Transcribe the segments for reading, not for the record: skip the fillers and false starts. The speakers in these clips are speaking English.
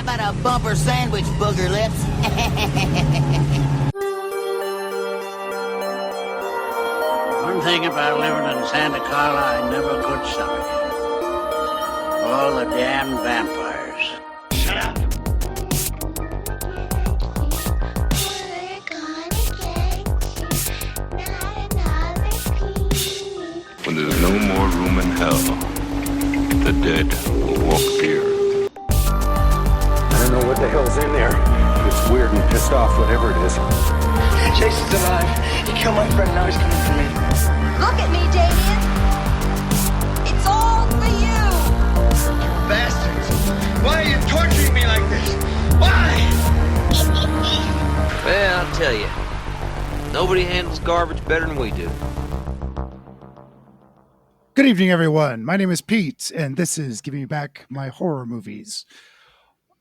about a bumper sandwich, booger lips? One thing about living in Santa Carla I never could stomach. All the damn vampires. Shut up! When there's no more room in hell, the dead will walk the earth. I don't know what the hell's in there. It's weird and pissed off, whatever it is. Jason's alive. He killed my friend, now he's coming for me. Look at me, Damien. It's all for you. You bastards. Why are you torturing me like this? Why? Well, I'll tell you. Nobody handles garbage better than we do. Good evening, everyone. My name is Pete, and this is Giving Me Back My Horror Movies.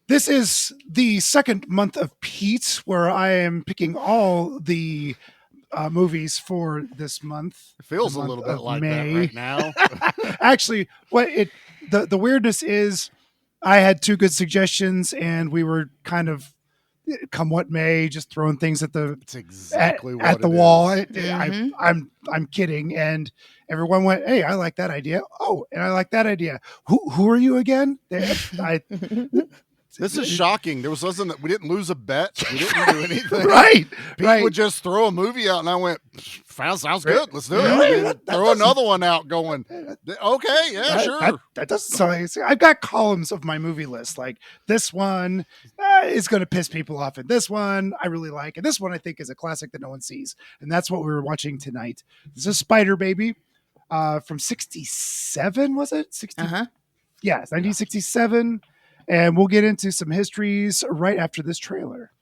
This is the second month of Pete, where I am picking all the movies for this month. It feels a little bit like May. that right now. Actually, the weirdness is I had two good suggestions, and we were kind of, come what may, just throwing things at the It's exactly what at the it wall. is. I'm kidding, and everyone went, "Hey, I like that idea." Oh, and I like that idea. Who are you again? This is shocking. We didn't lose a bet. We didn't do anything. Right. Pete would just throw a movie out, and I went, "Sounds good. Let's do it." Really? And That throw another one out, going, "Okay, yeah, sure." That doesn't sound like. I've got columns of my movie list. Like this one is going to piss people off, and this one I really like, and this one I think is a classic that no one sees, and that's what we were watching tonight. This is Spider Baby from '67. Was it 60? Yeah, 1967. And we'll get into some histories right after this trailer.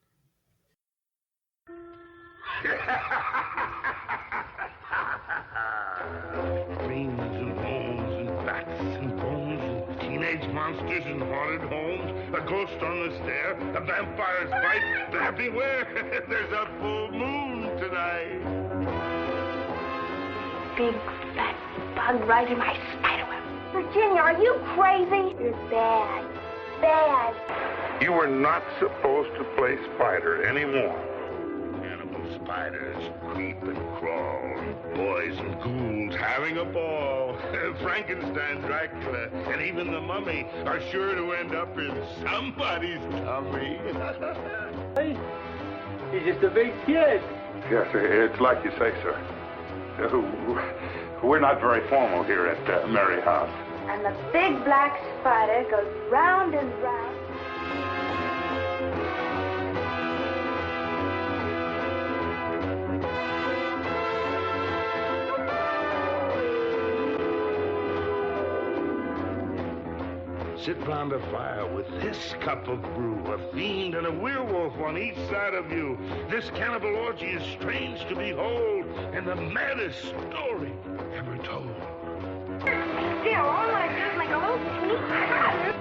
Dreams and bones and bats and bones and teenage monsters in haunted homes, a ghost on the stair, a vampire's bite. But beware, there's a full moon tonight. Big fat bug right in my spiderweb. Virginia, are you crazy? You're bad. Bad. You were not supposed to play spider anymore. Animal spiders creep and crawl, boys and ghouls having a ball. Frankenstein, Dracula, and even the mummy are sure to end up in somebody's tummy. He's just a big kid. Yes, it's like you say, sir. We're not very formal here at Mary House. And the big black spider goes round and round. Sit round a fire with this cup of brew, a fiend and a werewolf on each side of you. This cannibal orgy is strange to behold, and the maddest story ever told. Still, all I want to do is make a little sneak cut.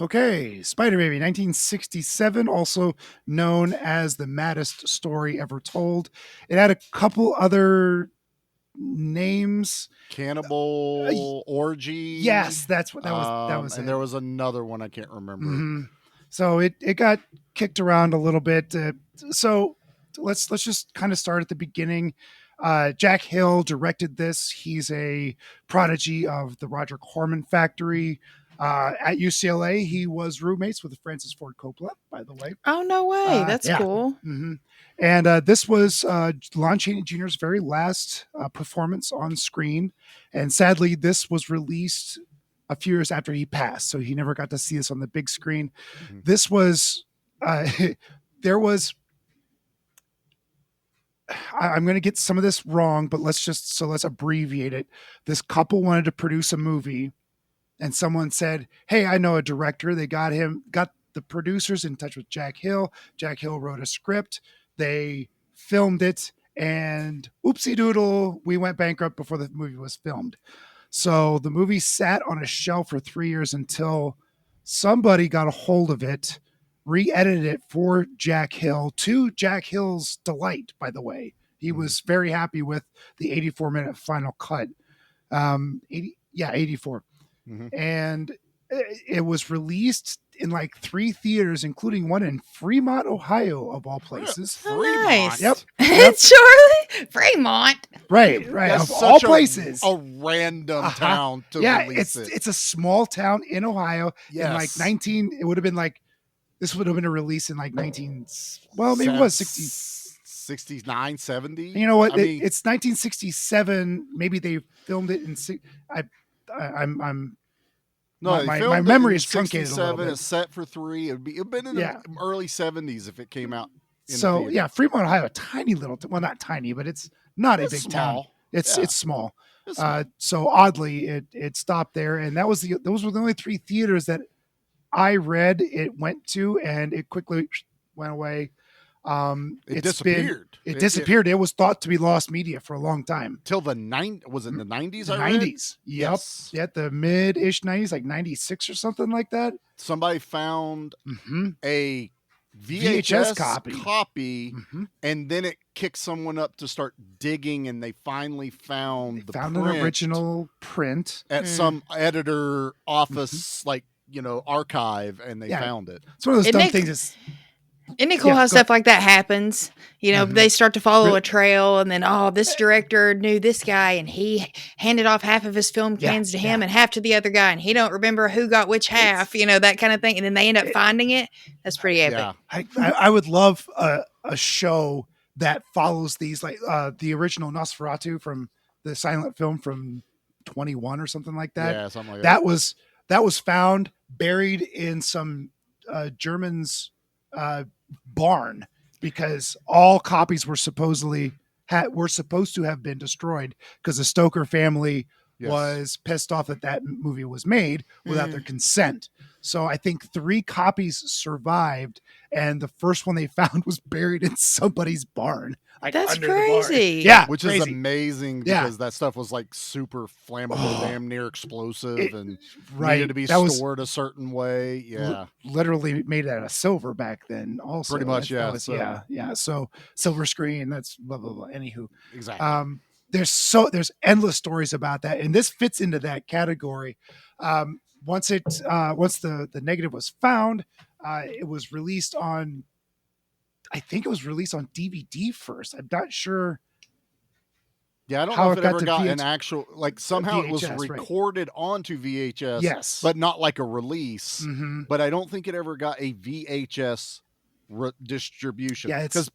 Okay, Spider Baby, 1967, also known as the maddest story ever told. It had a couple other names. Cannibal orgy. Yes, that was and it. there was another one I can't remember. Mm-hmm. So it got kicked around a little bit. So let's just kind of start at the beginning. Jack Hill directed this. He's a prodigy of the Roger Corman Factory. At UCLA, he was roommates with Francis Ford Coppola, by the way. Oh, no way. That's cool. Mm-hmm. And this was Lon Chaney Jr.'s very last performance on screen. And sadly, this was released a few years after he passed. So he never got to see this on the big screen. Mm-hmm. This was, there was, I'm going to get some of this wrong, but let's abbreviate it. This couple wanted to produce a movie. And someone said, "Hey, I know a director." They got the producers in touch with Jack Hill. Jack Hill wrote a script. They filmed it, and oopsie doodle, we went bankrupt before the movie was filmed. So the movie sat on a shelf for 3 years until somebody got a hold of it, re-edited it for Jack Hill, to Jack Hill's delight, by the way. He was very happy with the 84-minute final cut. 84. And it was released in like 3 theaters, including one in Fremont, Ohio, of all places. Nice. Yep. Charlie? Fremont. Right. That's of all such places. A random town to release it. It's a small town in Ohio. Yes. In like it would have been like, this would have been a release in like 19, well, maybe it was 69, 70. You know what? I mean, It's 1967. Maybe they filmed it in. I'm. No, my memory is truncated a little bit. It's set for 3. It'd been in the early 70s if it came out. So Fremont, Ohio, a tiny little. Well, not tiny, but it's not a big town. It's small. So oddly, it stopped there, and those were the only 3 theaters that I read it went to, and it quickly went away. It disappeared. It disappeared. It was thought to be lost media for a long time. Till the 90s. Was it the 90s? The 90s. Yep. Yes. Yeah, the mid-ish 90s, like 96 or something like that. Somebody found a VHS copy, and then it kicked someone up to start digging, and they finally found an original print at some editor office, archive, and they found it. It's one of those dumb things. Isn't it cool how stuff like that happens? You know, they start to follow a trail, and then, this director knew this guy, and he handed off half of his film cans to him and half to the other guy, and he don't remember who got which half, that kind of thing. And then they end up finding it. That's pretty epic. Yeah. I would love a show that follows these, like the original Nosferatu from the silent film from 21 or something like that. Yeah, something like that. That was found buried in some German's barn, because all copies were supposed to have been destroyed because the Stoker family was pissed off that movie was made without their consent. So I think 3 copies survived, and the first one they found was buried in somebody's barn. Like, that's under crazy. The barn. Yeah, which is amazing, because that stuff was like super flammable, damn near explosive, and needed to be stored a certain way. Yeah, literally made out of silver back then. Also, pretty much. So silver screen. That's blah blah blah. Anywho, exactly. There's endless stories about that, and this fits into that category. Once the negative was found, it was released on. I think it was released on DVD first. I'm not sure. Yeah, I don't know if it ever got an actual, somehow it was recorded onto VHS. Yes, but not like a release. But I don't think it ever got a VHS distribution. Yeah, because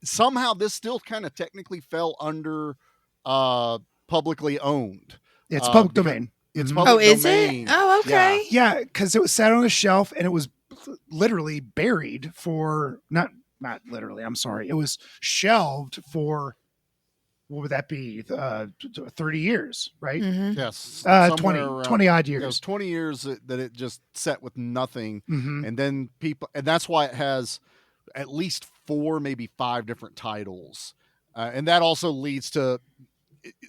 somehow this still kind of technically fell under publicly owned. It's public domain. It's public domain. Is it? Oh, okay. Yeah, because it was sat on a shelf, and it was literally buried for not literally. I'm sorry. It was shelved for, what would that be? 30 years, right? Yes. 20 odd years. It was 20 years that it just sat with nothing. And then and that's why it has at least 4, maybe 5 different titles. And that also leads to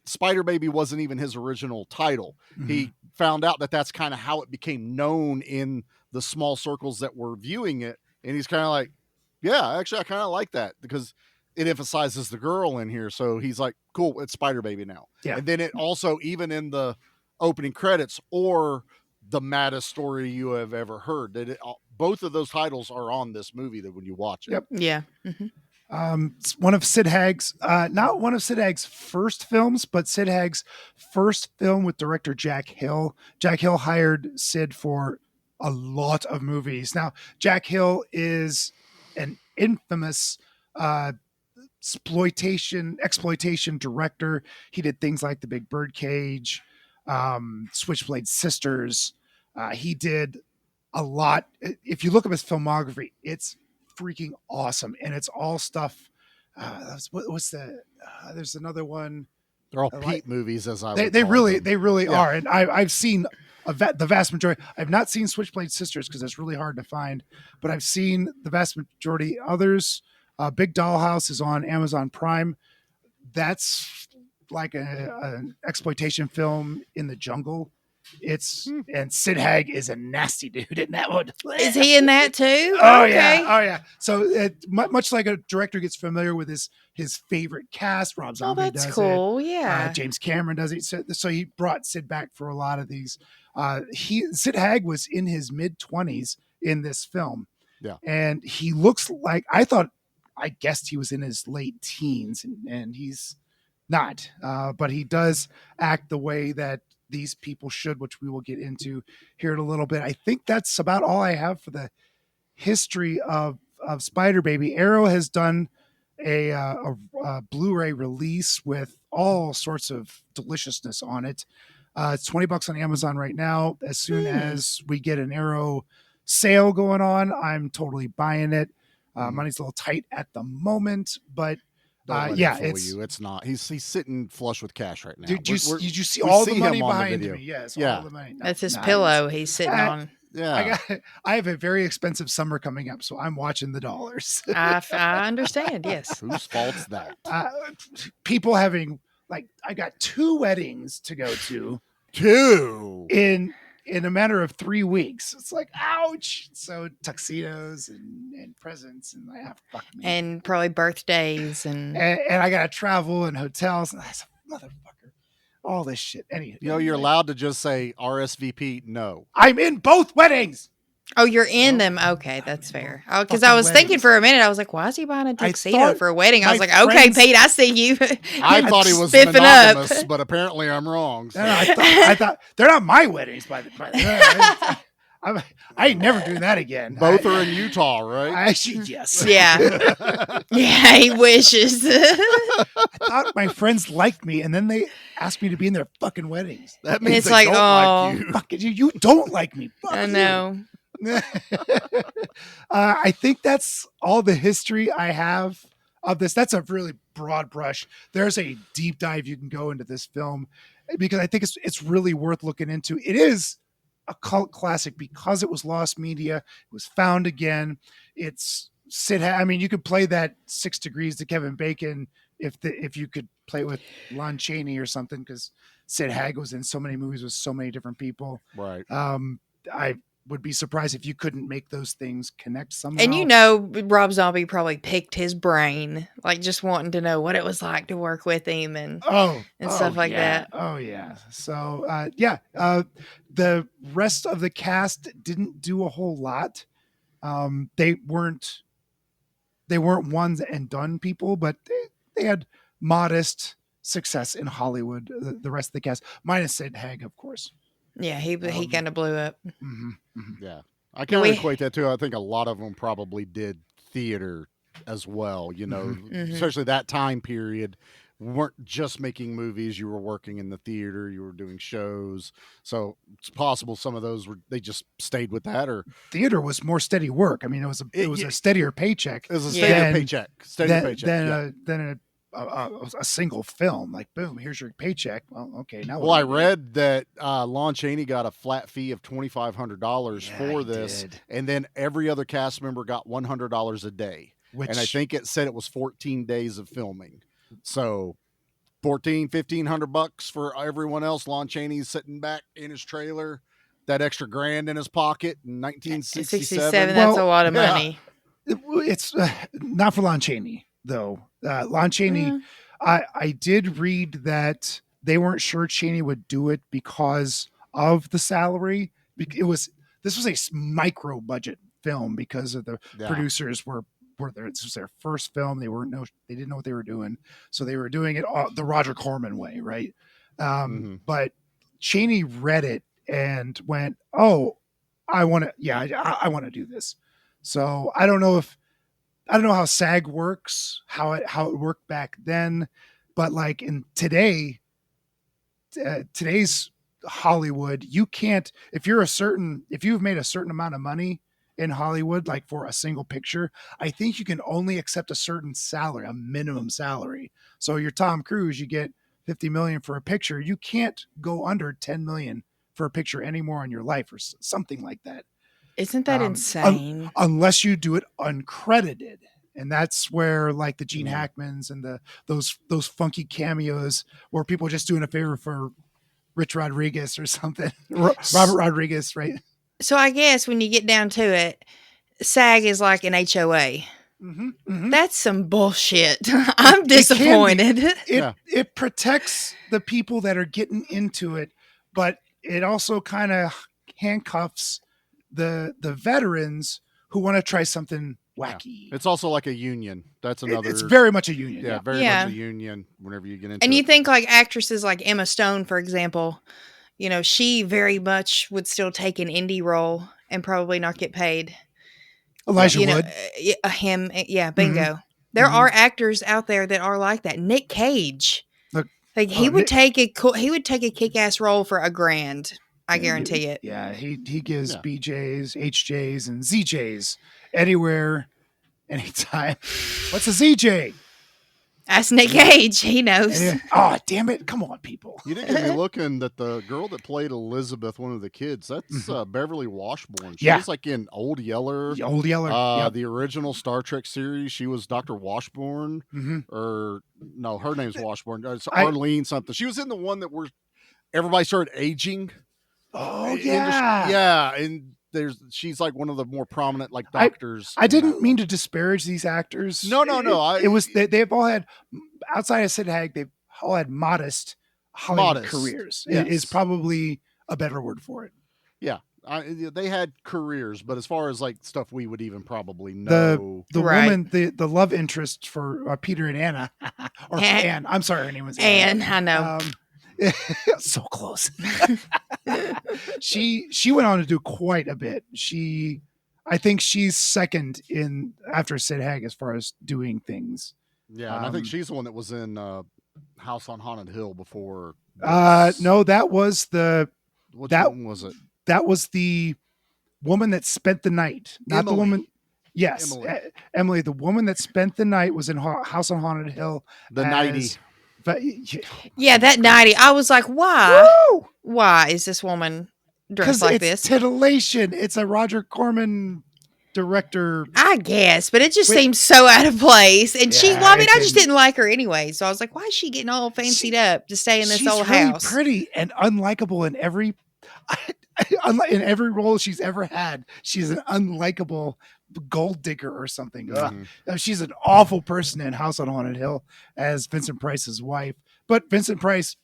Spider Baby wasn't even his original title. He found out that that's kind of how it became known in the small circles that were viewing it. And he's kind of like, yeah, actually, I kind of like that, because it emphasizes the girl in here. So he's like, cool, it's Spider Baby now. Yeah. And then it also, even in the opening credits, or the maddest story you have ever heard, both of those titles are on this movie that when you watch it. Yep. Yeah. It's one of Sid Haig's, not one of Sid Haig's first films, but Sid Haig's first film with director Jack Hill. Jack Hill hired Sid for a lot of movies. Now, Jack Hill is an infamous exploitation director. He did things like The Big Birdcage, Switchblade Sisters. He did a lot. If you look up his filmography, it's freaking awesome, and it's all stuff. What's the? There's another one. They're all Pete movies, as I. They really are, and I've seen the vast majority. I've not seen Switchblade Sisters because it's really hard to find, but I've seen the vast majority. Others, Big Dollhouse is on Amazon Prime. That's like an exploitation film in the jungle. And Sid Haig is a nasty dude in that one. Is he in that too? Oh Okay. yeah. So much like a director gets familiar with his favorite cast, Rob Zombie that's does cool. it. Yeah. James Cameron does it. So he brought Sid back for a lot of these. Sid Haig was in his mid-20s in this film. Yeah. And he looks like, I guessed he was in his late teens, and he's not. But he does act the way that these people should, which we will get into here in a little bit. I think that's about all I have for the history of Spider Baby. Arrow has done a Blu-ray release with all sorts of deliciousness on it. It's $20 on Amazon right now. As soon as we get an Arrow sale going on, I'm totally buying it. Money's a little tight at the moment, but it's not. He's sitting flush with cash right now. Did you see all the money behind me? Yes, yeah. all the money. That's his pillow he's sitting on. Yeah, I have a very expensive summer coming up, so I'm watching the dollars. I understand. Yes. Whose fault's that? People having I got 2 weddings to go to. 2 in a matter of 3 weeks. It's like, ouch. So tuxedos and presents and fuck me. And probably birthdays and I gotta travel and hotels. And that's a motherfucker. All this shit. You're allowed to just say RSVP no. I'm in both weddings. Oh, you're in them. Okay, that's fair. Because I was thinking for a minute, I was like, why is he buying a tuxedo for a wedding? I was like, okay, Pete, I see you. I thought he was monogamous, but apparently I'm wrong. So. No, I thought they're not my weddings, by the way. I ain't never doing that again. Both are in Utah, right? Yes. Yeah. Yeah, he wishes. I thought my friends liked me, and then they asked me to be in their fucking weddings. That means it's they don't like you. Fucking you don't like me. Fuck I know. I think that's all the history I have of this. That's a really broad brush. There's a deep dive you can go into this film because I think it's really worth looking into. It is a cult classic because it was lost media. It was found again. It's I mean, you could play that 6 Degrees to Kevin Bacon if you could play it with Lon Chaney or something, because Sid Haig was in so many movies with so many different people. Right. I would be surprised if you couldn't make those things connect somehow. And Rob Zombie probably picked his brain, like just wanting to know what it was like to work with him and stuff like that. Oh yeah. So the rest of the cast didn't do a whole lot. They weren't ones and done people, but they had modest success in Hollywood. The rest of the cast, minus Sid Haig, of course. Yeah, he kind of blew up. Yeah, I kind of equate that too. I think a lot of them probably did theater as well. Especially that time period. We weren't just making movies. You were working in the theater. You were doing shows. So it's possible some of those they just stayed with that. Or theater was more steady work. I mean, it was a steadier paycheck. It was a steadier paycheck. Than a single film. Like, boom, here's your paycheck. Well, okay, now. Well, I read that Lon Chaney got a flat fee of $2,500 for this, and then every other cast member got $100 a day. And I think it said it was 14 days of filming. So $1,500 for everyone else. Lon Chaney's sitting back in his trailer, that extra $1,000 in his pocket in 1967. That's a lot of money. It's not for Lon Chaney, though. Lon Chaney, I did read that they weren't sure Chaney would do it because of the salary. This was a micro budget film because of the producers were there. This was their first film. They didn't know what they were doing, so they were doing it the Roger Corman way, right? But Chaney read it and went, "Oh, I want to do this." So I don't know how SAG works, how it worked back then, but like in today's Hollywood, you can't, if you've made a certain amount of money in Hollywood, like for a single picture, I think you can only accept a certain salary, a minimum salary. So you're Tom Cruise, you get $50 million for a picture. You can't go under $10 million for a picture anymore in your life or something like that. Isn't that insane? Unless you do it uncredited. And that's where like the Gene Hackmans and those funky cameos where people are just doing a favor for Rich Rodriguez or something. Robert Rodriguez, right? So I guess when you get down to it, SAG is like an HOA. That's some bullshit. I'm disappointed. It protects the people that are getting into it, but it also kind of handcuffs the veterans who want to try something wacky. It's also like a union. That's another. It's very much a union. Yeah, very much a union. Whenever you get into, and you think like actresses like Emma Stone, for example, you know, she very much would still take an indie role and probably not get paid. Elijah Wood. Him, bingo. There are actors out there that are like that. Nick Cage, he would take a kick-ass role for $1,000. I guarantee it. Yeah, he gives BJs, HJs, and ZJs anywhere, anytime. What's a ZJ? That's Nick Cage. He knows. Oh, damn it. Come on, people. You didn't get me looking that the girl that played Elizabeth, one of the kids, that's Beverly Washburn. She was like in Old Yeller. Old Yeller. The original Star Trek series. She was Dr. Washburn. Or, no, her name's Washburn. It's Arlene something. She was in the one that everybody started aging. Oh, yeah. Yeah, and she's like one of the more prominent like doctors. I didn't mean to disparage these actors. No. They've all had, outside of Sid Haig, they've all had modest Hollywood careers. Yes. Is probably a better word for it. Yeah. They had careers, but as far as like stuff we would even probably know, the woman, the love interest for Peter and Anna, or Anne. I'm sorry, her name was Anne. I know. So close. She went on to do quite a bit. I think she's second after Sid Haig as far as doing things. Yeah, and I think she's the one that was in House on Haunted Hill before. No, that was one was it? That was the woman that spent the night, not Emily. the woman. Yes, Emily, the woman that spent the night was in House on Haunted Hill. The 90. Yeah, that 90. I was like, why? Woo! Why is this woman dressed like this? Titillation. It's a Roger Corman director. I guess, but it just seems so out of place. And I just didn't like her anyway. So I was like, why is she getting all fancied up to stay in this old house? She's really pretty and unlikable in every role she's ever had. She's an unlikable gold digger or something. She's an awful person in House on Haunted Hill as Vincent Price's wife. But Vincent Price,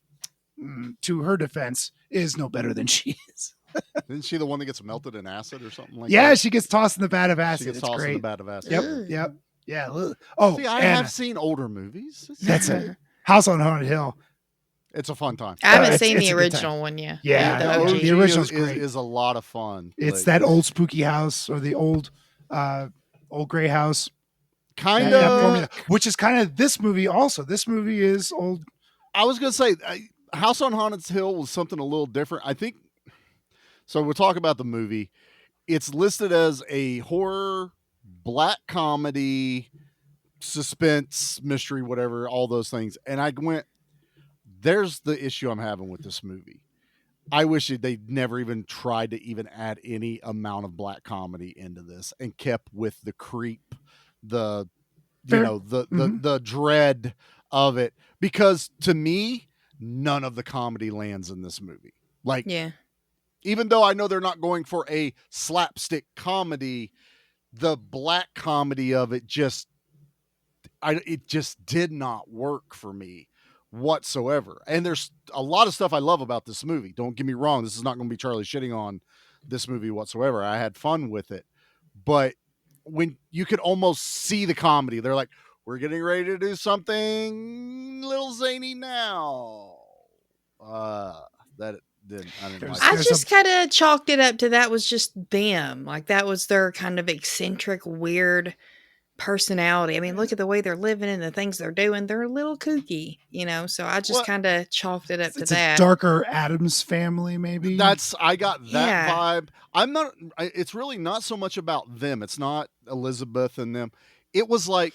to her defense, is no better than she is. Isn't she the one that gets melted in acid or something like that? Yeah, she gets tossed in the vat of acid. She gets tossed in the vat of acid. Yep. Yeah. Oh, see, I have seen older movies. That's it. House on Haunted Hill. It's a fun time. I haven't seen the original one yet. Yeah, the original is a lot of fun. It's that old spooky house or the old gray house. Kind of. Which is kind of this movie also. This movie is old. I was going to say House on Haunted Hill was something a little different. I think. So we'll talk about the movie. It's listed as a horror, black comedy, suspense, mystery, whatever, all those things. And I went, there's the issue I'm having with this movie. I wish they'd never even tried to even add any amount of black comedy into this and kept with the creep, the dread of it. Because to me, none of the comedy lands in this movie. Like, even though I know they're not going for a slapstick comedy, the black comedy of it just did not work for me whatsoever. And there's a lot of stuff I love about this movie. Don't get me wrong. This is not going to be Charlie shitting on this movie whatsoever. I had fun with it. But when you could almost see the comedy, they're like, we're getting ready to do something a little zany now. I just kind of chalked it up to that was just them. Like that was their kind of eccentric, weird personality. I mean, look at the way they're living and the things they're doing. They're a little kooky, so I just kind of chalked it up to that. A darker Addams Family, maybe. I got that vibe. It's really not so much about them. It's not Elizabeth and them. It was like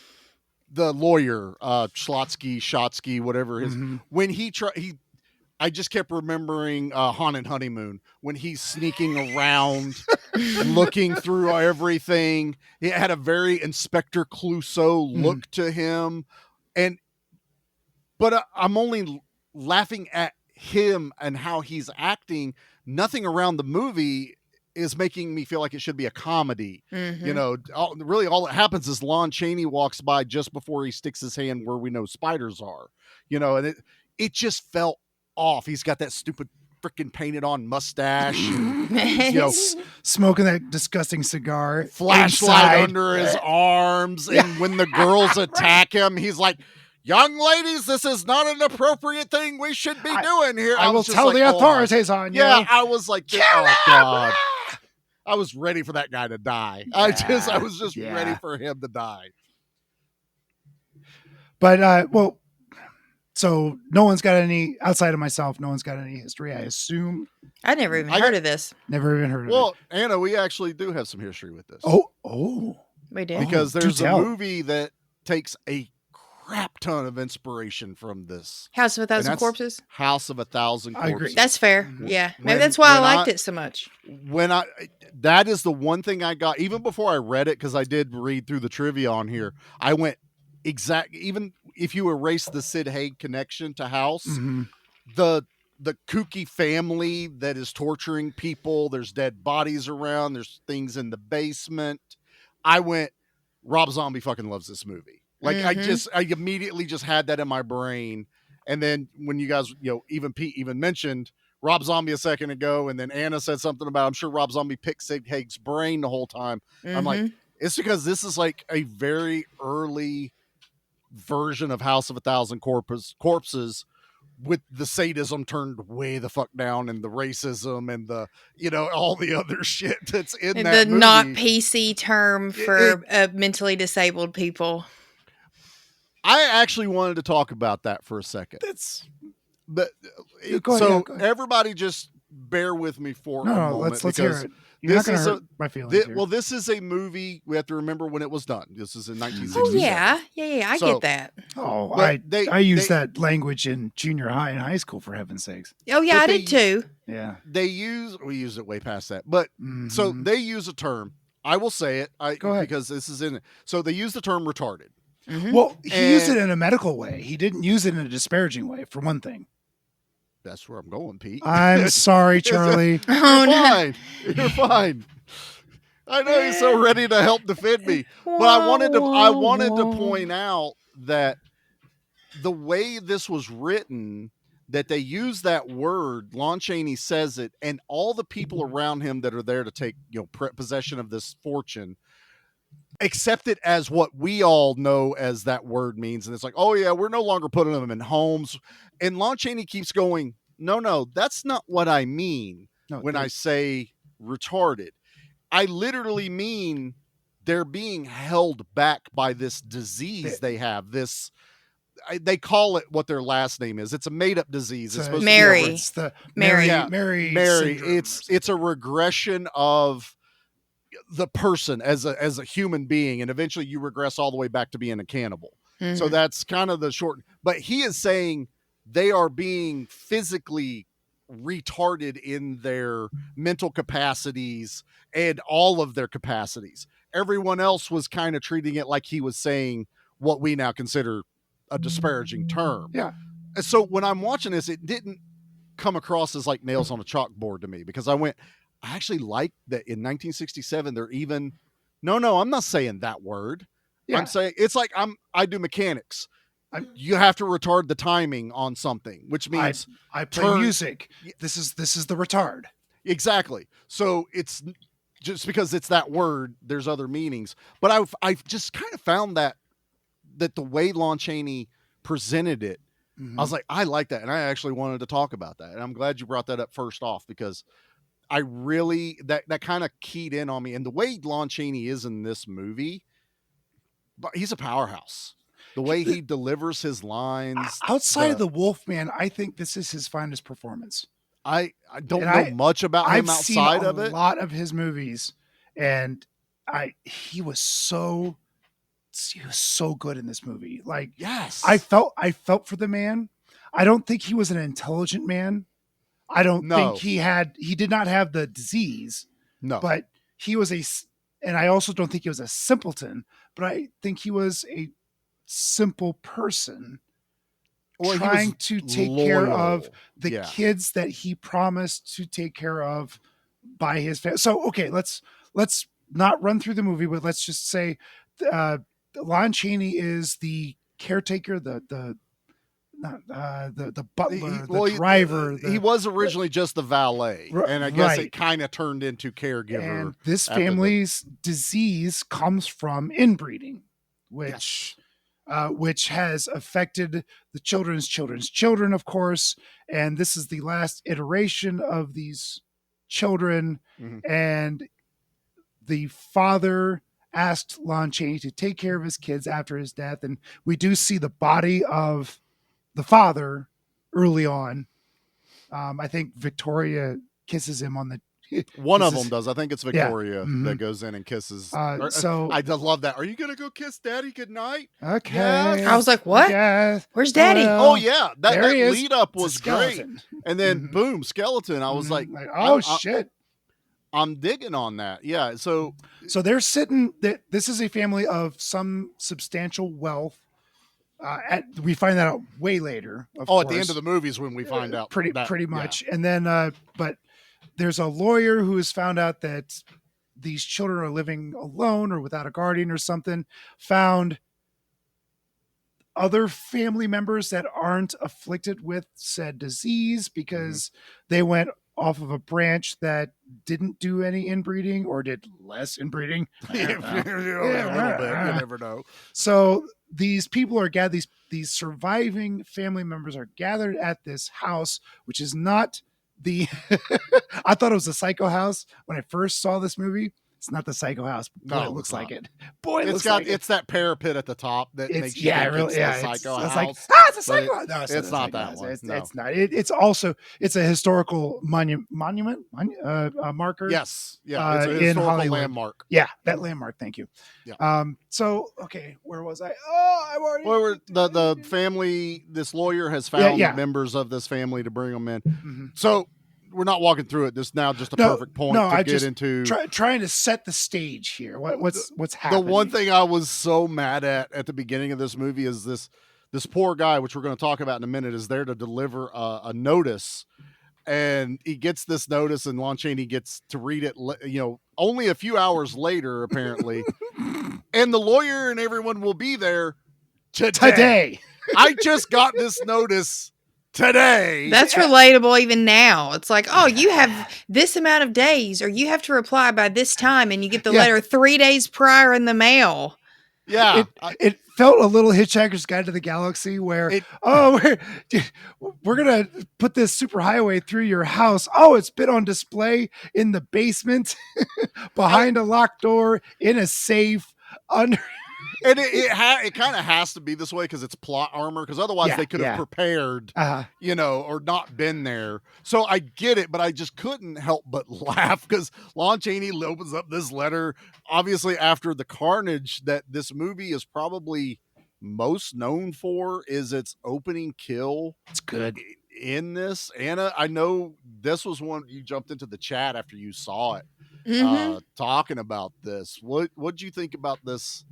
the lawyer, Shotsky, whatever his, when I just kept remembering Haunted Honeymoon when he's sneaking around, looking through everything. He had a very Inspector Clouseau look to him, but I'm only laughing at him and how he's acting, nothing around the movie is making me feel like it should be a comedy. Mm-hmm. You know, really all that happens is Lon Chaney walks by just before he sticks his hand where we know spiders are, you know, and it just felt off. He's got that stupid freaking painted on mustache, and, you know, smoking that disgusting cigar, flashlight under his arms. And when the girls attack him, he's like, young ladies, this is not an appropriate thing we should be doing here. I will was just tell like, the oh authorities on you. Yeah, I was like, oh God. I was ready for that guy to die. I was just ready for him to die. But well, so no one's got any, outside of myself, no one's got any history, I assume. I never even heard of this. Never even heard of it. Well, Anna, we actually do have some history with this. Oh. We did. Because there's a movie that takes a crap ton of inspiration from this. House of a Thousand Corpses? House of a Thousand Corpses. I agree. That's fair. Yeah. Maybe that's why I liked it so much. That is the one thing I got, even before I read it, because I did read through the trivia on here. I went even if you erase the Sid Haig connection to House, the kooky family that is torturing people, there's dead bodies around, there's things in the basement. I went, Rob Zombie fucking loves this movie. Like I immediately just had that in my brain. And then when you guys, you know, even Pete even mentioned Rob Zombie a second ago, and then Anna said something about, I'm sure Rob Zombie picked Sid Haig's brain the whole time. I'm like, it's because this is like a very early version of House of a Thousand Corpses with the sadism turned way the fuck down, and the racism and the, you know, all the other shit that's in that the movie. not PC term for mentally disabled people. I actually wanted to talk about that for a second. Everybody just bear with me for a moment. Let's hear it. You're not going to hurt my feelings here. Well, this is a movie. We have to remember when it was done. This is in 1967. Oh, yeah. I get that. Oh, I used that language in junior high and high school, for heaven's sakes. Oh, yeah, I did too. Yeah. We used it way past that. But so they use a term. I will say it. Go ahead. Because this is in it. So they use the term retarded. Well, he used it in a medical way. He didn't use it in a disparaging way, for one thing. That's where I'm going, Pete. I'm sorry, Charlie. You're fine. I know you're so ready to help defend me, but I wanted to point out that the way this was written, that they use that word, Lon Chaney says it, and all the people around him that are there to take, you know, possession of this fortune accept it as what we all know as that word means. And it's like, oh yeah, we're no longer putting them in homes. And Lon Chaney keeps going, no, that's not what I mean when I say retarded. I literally mean they're being held back by this disease they have. They call it what their last name is. It's a made-up disease. It's supposed to be it's the Mary. It's a regression of the person as a human being, and eventually you regress all the way back to being a cannibal. So that's kind of the short, but he is saying they are being physically retarded in their mental capacities and all of their capacities. Everyone else was kind of treating it like he was saying what we now consider a disparaging term. Yeah. And so when I'm watching this, it didn't come across as like nails on a chalkboard to me, because I actually like that in 1967, they're even, no, I'm not saying that word. Yeah. I'm saying, it's like I do mechanics. You have to retard the timing on something, which means I play music. This is the retard. Exactly. So it's just because it's that word, there's other meanings. But I've just kind of found that the way Lon Chaney presented it, I was like, I like that. And I actually wanted to talk about that. And I'm glad you brought that up first off, because I really, that kind of keyed in on me. And the way Lon Chaney is in this movie, but he's a powerhouse. The way he delivers his lines. Outside of the Wolfman, I think this is his finest performance. I don't know much about him outside of it. I've seen a lot of his movies, and he was so good in this movie. Like, yes, I felt for the man. I don't think he was an intelligent man. I don't think he did not have the disease. No, but he was and I also don't think he was a simpleton, but I think he was a simple person trying to take care of the Yeah. kids that he promised to take care of by his family. So, okay, let's not run through the movie, but let's just say Lon Chaney is the caretaker, the butler, the driver. He was originally just the valet, and I guess it kind of turned into caregiver. And this family's disease comes from inbreeding, which has affected the children's children, of course. And this is the last iteration of these children. And the father asked Lon Chaney to take care of his kids after his death. And we do see the body of the father early on. I think Victoria kisses him on the. One of them does. I think it's Victoria that goes in and kisses. So I just love that. Are you gonna go kiss Daddy goodnight? Okay. Yes. I was like, what? Yes. Where's Daddy? Oh yeah, that lead up It's a was great. skeleton. And then boom, skeleton. I was like, oh shit. I'm digging on that. Yeah. So they're sitting. This is a family of some substantial wealth. We find that out way later. Of course. At the end of the movie is when we find out pretty that, much. And then, but there's a lawyer who has found out that these children are living alone or without a guardian or something. Found other family members that aren't afflicted with said disease because they went off of a branch that didn't do any inbreeding or did less inbreeding. a little bit. You never know. So these people are gathered. These surviving family members are gathered at this house, which is not the. I thought it was a psycho house when I first saw this movie. It's not the psycho house. Boy, it looks like it. Boy, it looks like it. It's that parapet at the top that makes you think it's the psycho house. It's like, it's a psycho house. No, it's not that one. It's not. It's also a historical monument marker. Yes, yeah, it's a historical landmark. Yeah, that landmark. Thank you. Yeah. So okay, where was I? Oh, I've already. Well, the family. This lawyer has found members of this family to bring them in. So. We're not walking through it. This is now just a perfect point to get into. Trying to set the stage here. What's happening? The one thing I was so mad at the beginning of this movie is this poor guy, which we're going to talk about in a minute, is there to deliver a notice, and he gets this notice, and Lon Chaney gets to read it. Only a few hours later, apparently, and the lawyer and everyone will be there today. I just got this notice. Today. That's relatable even now. It's like, oh, you have this amount of days, or you have to reply by this time, and you get the letter 3 days prior in the mail. Yeah. It felt a little Hitchhiker's Guide to the Galaxy where, we're going to put this superhighway through your house. Oh, it's been on display in the basement, behind a locked door, in a safe, under... And it kind of has to be this way because it's plot armor. Because otherwise they could have prepared, or not been there. So I get it, but I just couldn't help but laugh because Lon Chaney opens up this letter, obviously after the carnage that this movie is probably most known for is its opening kill. It's good in this. Anna, I know this was one you jumped into the chat after you saw it, talking about this. What'd you think about this?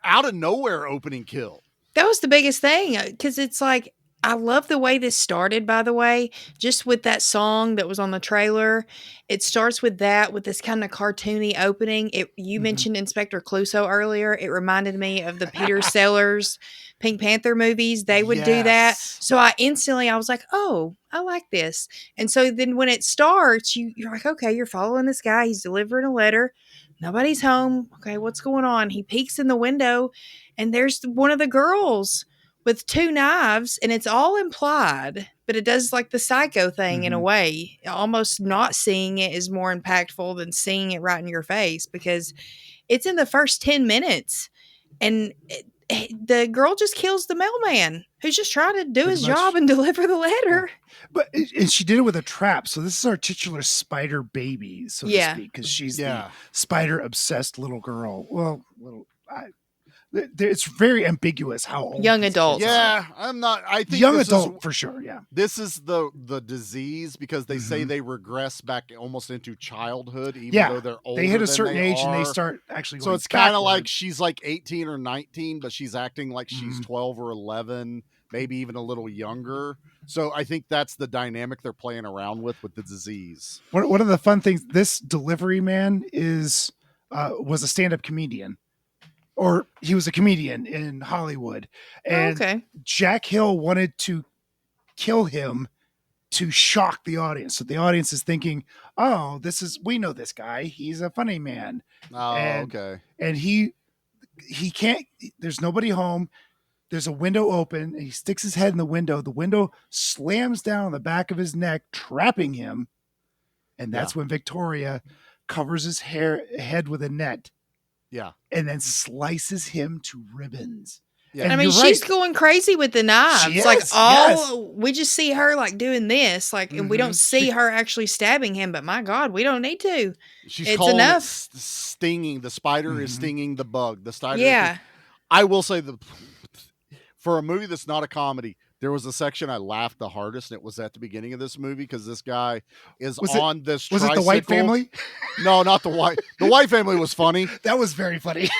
Out of nowhere opening kill. That was the biggest thing because it's like I love the way this started, by the way, just with that song that was on the trailer. It starts with that, with this kind of cartoony opening. You mentioned Inspector Clouseau earlier. It reminded me of the Peter Sellers Pink Panther movies. They would do that. So I was like, oh, I like this. And so then when it starts, you're like, okay, you're following this guy. He's delivering a letter. Nobody's home. Okay, what's going on? He peeks in the window, and there's one of the girls with 2 knives, and it's all implied, but it does like the psycho thing in a way. Almost not seeing it is more impactful than seeing it right in your face because it's in the first 10 minutes, and the girl just kills the mailman who's just trying to do his job and deliver the letter. But and she did it with a trap. So this is our titular spider baby, so to speak, because she's the spider obsessed little girl. Well, it's very ambiguous how old. Young adult. Yeah, I'm not. I think young adult for sure. Yeah, this is the disease because they say they regress back almost into childhood, even though they're older. They hit a certain age and they start actually. So it's kind of like she's like 18 or 19, but she's acting like she's 12 or 11. maybe even a little younger. So I think that's the dynamic they're playing around with the disease. One of the fun things, this delivery man was a stand-up comedian, or he was a comedian in Hollywood. And Jack Hill wanted to kill him to shock the audience. So the audience is thinking, oh, we know this guy. He's a funny man. Oh, okay. And he can't, there's nobody home. There's a window open and he sticks his head in the window. The window slams down on the back of his neck, trapping him. And that's when Victoria covers his head with a net. Yeah. And then slices him to ribbons. Yeah. I mean, she's going crazy with the knives. She like is, we just see her like doing this, like, and we don't see her actually stabbing him. But my God, we don't need to. It's enough. Stinging. The spider is stinging the bug. The spider. Yeah. I will say for a movie that's not a comedy, there was a section I laughed the hardest, and it was at the beginning of this movie because this guy is on this tricycle. Was it the White Family? No, not the White. The White Family was funny. That was very funny.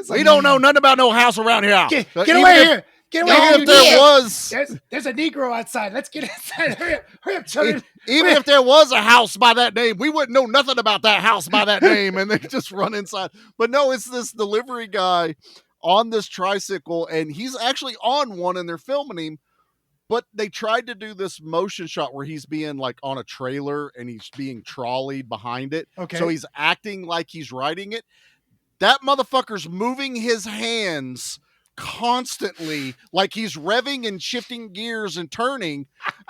We don't know nothing about no house around here. Get away here. Get away here. If there was... There's a Negro outside. Let's get inside. Hurry up, children. Even if there was a house by that name, we wouldn't know nothing about that house by that name, and they just run inside. But no, it's this delivery guy on this tricycle, and he's actually on one, and they're filming him. But they tried to do this motion shot where he's being like on a trailer and he's being trolleyed behind it. Okay. So he's acting like he's riding it. That motherfucker's moving his hands constantly like he's revving and shifting gears and turning.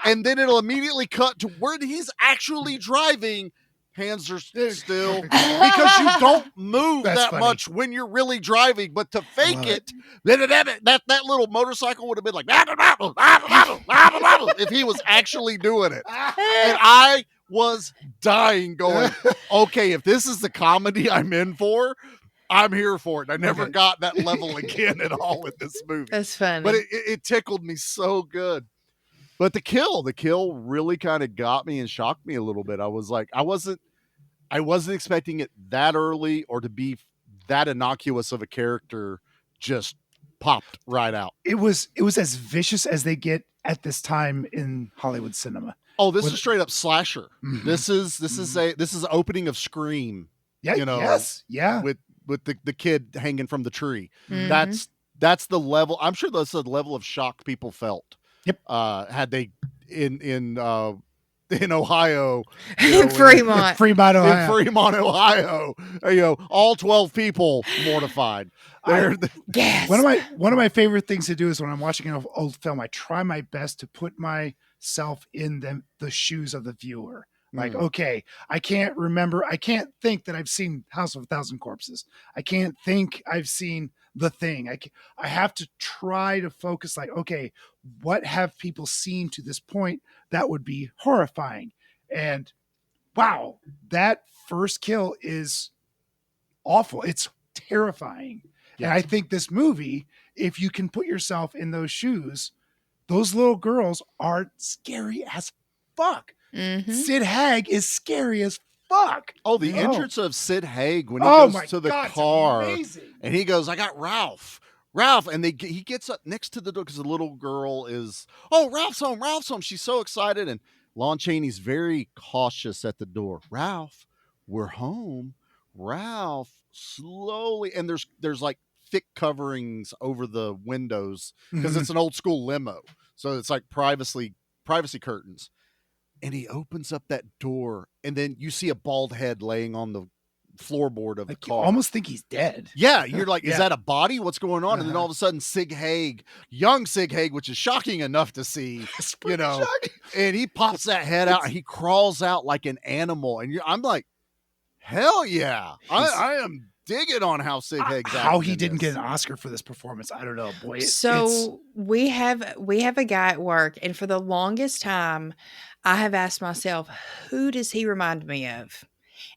And then it'll immediately cut to where he's actually driving. Hands are still because you don't move much when you're really driving, but to fake it, that little motorcycle would have been like if he was actually doing it. And I was dying going, okay, if this is the comedy I'm in for, I'm here for it. I never got that level again at all with this movie. That's funny. But it tickled me so good. But the kill really kind of got me and shocked me a little bit. I was like, I wasn't expecting it that early or to be that innocuous of a character just popped right out. It was as vicious as they get at this time in Hollywood cinema. Oh, this is straight up slasher. Mm-hmm. This is opening of Scream. Yeah, yes, yeah. With the kid hanging from the tree. Mm-hmm. That's the level. I'm sure that's the level of shock people felt. Yep. Had they in Ohio, in Fremont, Ohio, all 12 people mortified. Yes. One of my favorite things to do is when I'm watching an old film, I try my best to put myself in the shoes of the viewer. Like, okay, I can't think that I've seen House of a Thousand Corpses. I can't think I've seen The Thing. I have to try to focus like, okay, what have people seen to this point that would be horrifying? And wow, that first kill is awful. It's terrifying. Yeah. And I think this movie, if you can put yourself in those shoes, those little girls are scary as fuck. Mm-hmm. Sid Haig is scary as fuck. Oh, the entrance of Sid Haig when he goes to the car and he goes, I got Ralph, and he gets up next to the door because the little girl is, oh, Ralph's home. She's so excited, and Lon Chaney's very cautious at the door. Ralph, we're home. Ralph, slowly, and there's like thick coverings over the windows because it's an old school limo, so it's like privacy curtains. And he opens up that door, and then you see a bald head laying on the floorboard of the car. You almost think he's dead. Yeah, you're like, is that a body? What's going on? And then all of a sudden, young Sid Haig, which is shocking enough to see, shocking. And he pops that head out, and he crawls out like an animal. And I'm like, hell yeah. I am digging on how Sid Haig's how he didn't get an Oscar for this performance. I don't know, boy. We have a guy at work, and for the longest time, I have asked myself, who does he remind me of?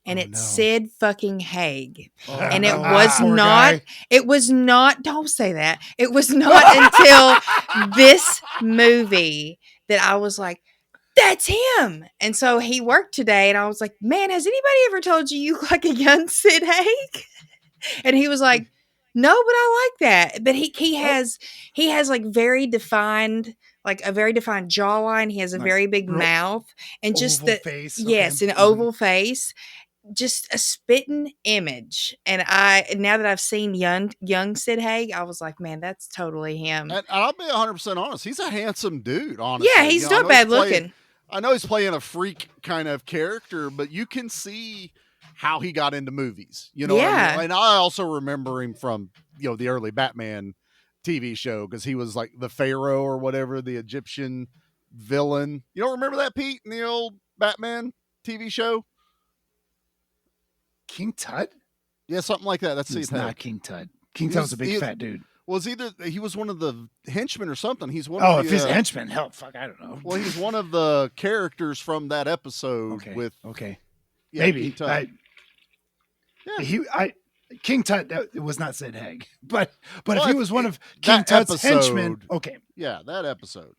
And it's Sid fucking Haig. And it was not, don't say that. It was not until this movie that I was like, that's him. And so he worked today, and I was like, man, has anybody ever told you look like a young Sid Haig? And he was like, No, but I like that. But he has like very defined, like a very defined jawline. He has a very big mouth and just oval the face. yes, Okay. an oval face. Just a spitting image. And now that I've seen young Sid Haig, I was like, man, that's totally him. And I'll be 100% honest. He's a handsome dude, honestly. Yeah, he's not bad looking. I know he's playing a freak kind of character, but you can see how he got into movies. You know what I mean? And I also remember him from, the early Batman TV show because he was like the Pharaoh or whatever, the Egyptian villain. You don't remember that, Pete, in the old Batman TV show? King Tut? Yeah, something like that. That's It's not King Tut. King Tut was a big fat dude. Was he was one of the henchmen or something. He's one of the, if he's a henchman, hell, fuck, I don't know. Well, he's one of the characters from that episode with maybe. King Tut. King Tut that was not Sid Haig. But if he was one of King Tut's henchmen, okay. Yeah, that episode.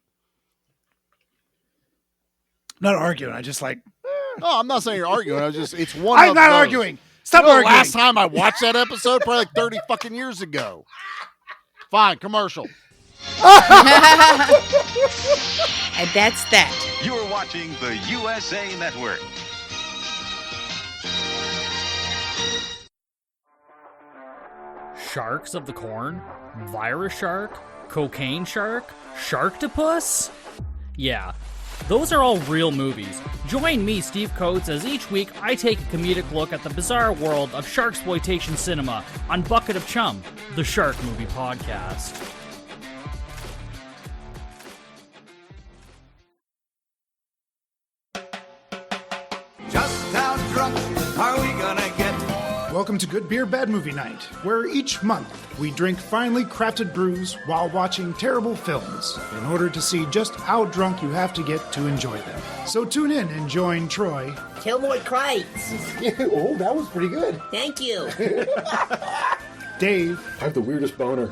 Not arguing, I just like No, I'm not saying you're arguing. It's one I'm of not those. arguing. Stop arguing. Last time I watched that episode, probably like 30 fucking years ago. Fine, commercial. And that's that. You're watching the USA Network. Sharks of the Corn? Virus shark? Cocaine shark? Sharktopus? Yeah, those are all real movies. Join me, Steve Coates, as each week I take a comedic look at the bizarre world of sharksploitation cinema on Bucket of Chum, the Shark Movie Podcast. Just how drunk are we gonna get? Welcome to Good Beer, Bad Movie Night, where each month we drink finely crafted brews while watching terrible films in order to see just how drunk you have to get to enjoy them. So tune in and join Troy. Kilmore Crites. Oh, that was pretty good. Thank you. Dave. I have the weirdest boner.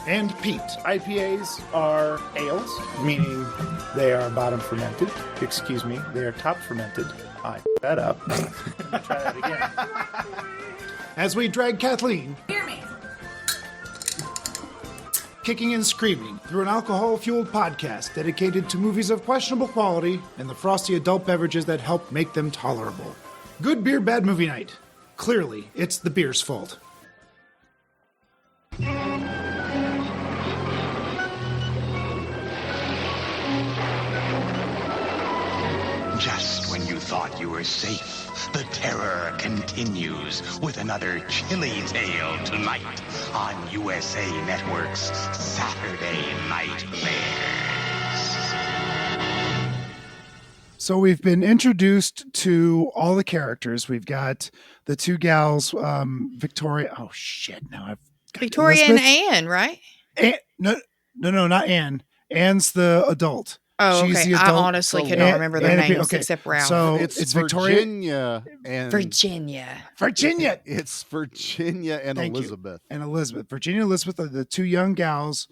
And Pete. IPAs are ales, meaning they are bottom fermented. Excuse me, they are top fermented. I that up. Try that again. As we drag Kathleen, Hear me. kicking and screaming through an alcohol-fueled podcast dedicated to movies of questionable quality and the frosty adult beverages that help make them tolerable. Good Beer, Bad Movie Night. Clearly, it's the beer's fault. Just when you thought you were safe, the terror continues with another chilly tale tonight on USA Network's Saturday Nightmares. So we've been introduced to all the characters. We've got the two gals, Victoria. Oh shit! Now I've got Victoria Elizabeth. and Anne, right? No, not Anne. Anne's the adult. Oh, She's okay. the I adult. honestly could not remember their names except Ralph. So it's Victoria Virginia and Virginia. It's Virginia and Thank Elizabeth. You. And Elizabeth. Virginia and Elizabeth are the two young gals.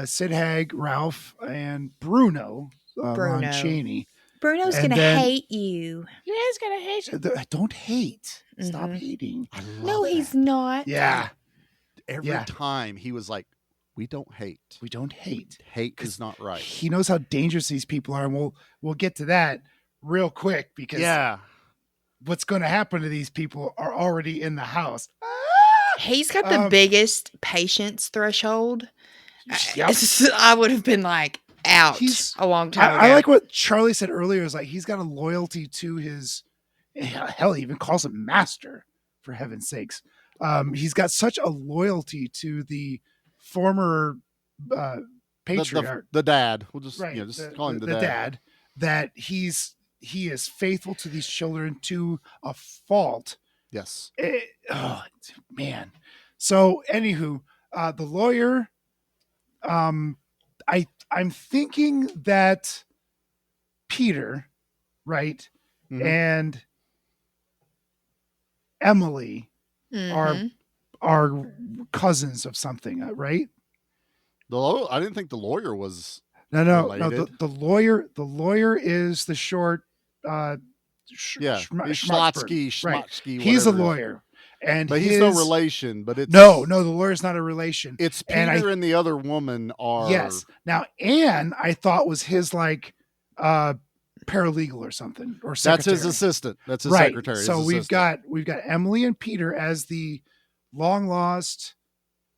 Sid Haig, Ralph, and Bruno. Lon Chaney. Bruno's going to hate you. Yeah, he's going to hate you. Don't hate. Stop hating. No, he's not. Yeah. Every time he was like, we don't hate. We don't hate. Hate is not right. He knows how dangerous these people are, and we'll get to that real quick because what's going to happen to these people are already in the house. He's got the biggest patience threshold. Yep. I would have been like out a long time ago. I like what Charlie said earlier. Is like he's got a loyalty to his. Hell, he even calls him master. For heaven's sakes, he's got such a loyalty to the former patriarch, the dad. We'll just call him the dad. dad. That he is faithful to these children to a fault. Yes. Oh man. So anywho, the lawyer. I'm thinking that Peter, right, and Emily are cousins of something, right? I didn't think the lawyer was no. related. The lawyer is the short. Schlotsky, right. Schmotsky. He's a whatever. lawyer, But he's no relation. But it's no. The lawyer's not a relation. It's Peter and the other woman are. Yes. Now Anne, I thought was his like paralegal or something, or secretary. That's his assistant. That's his right. secretary. So his we've assistant. got Emily and Peter as the long lost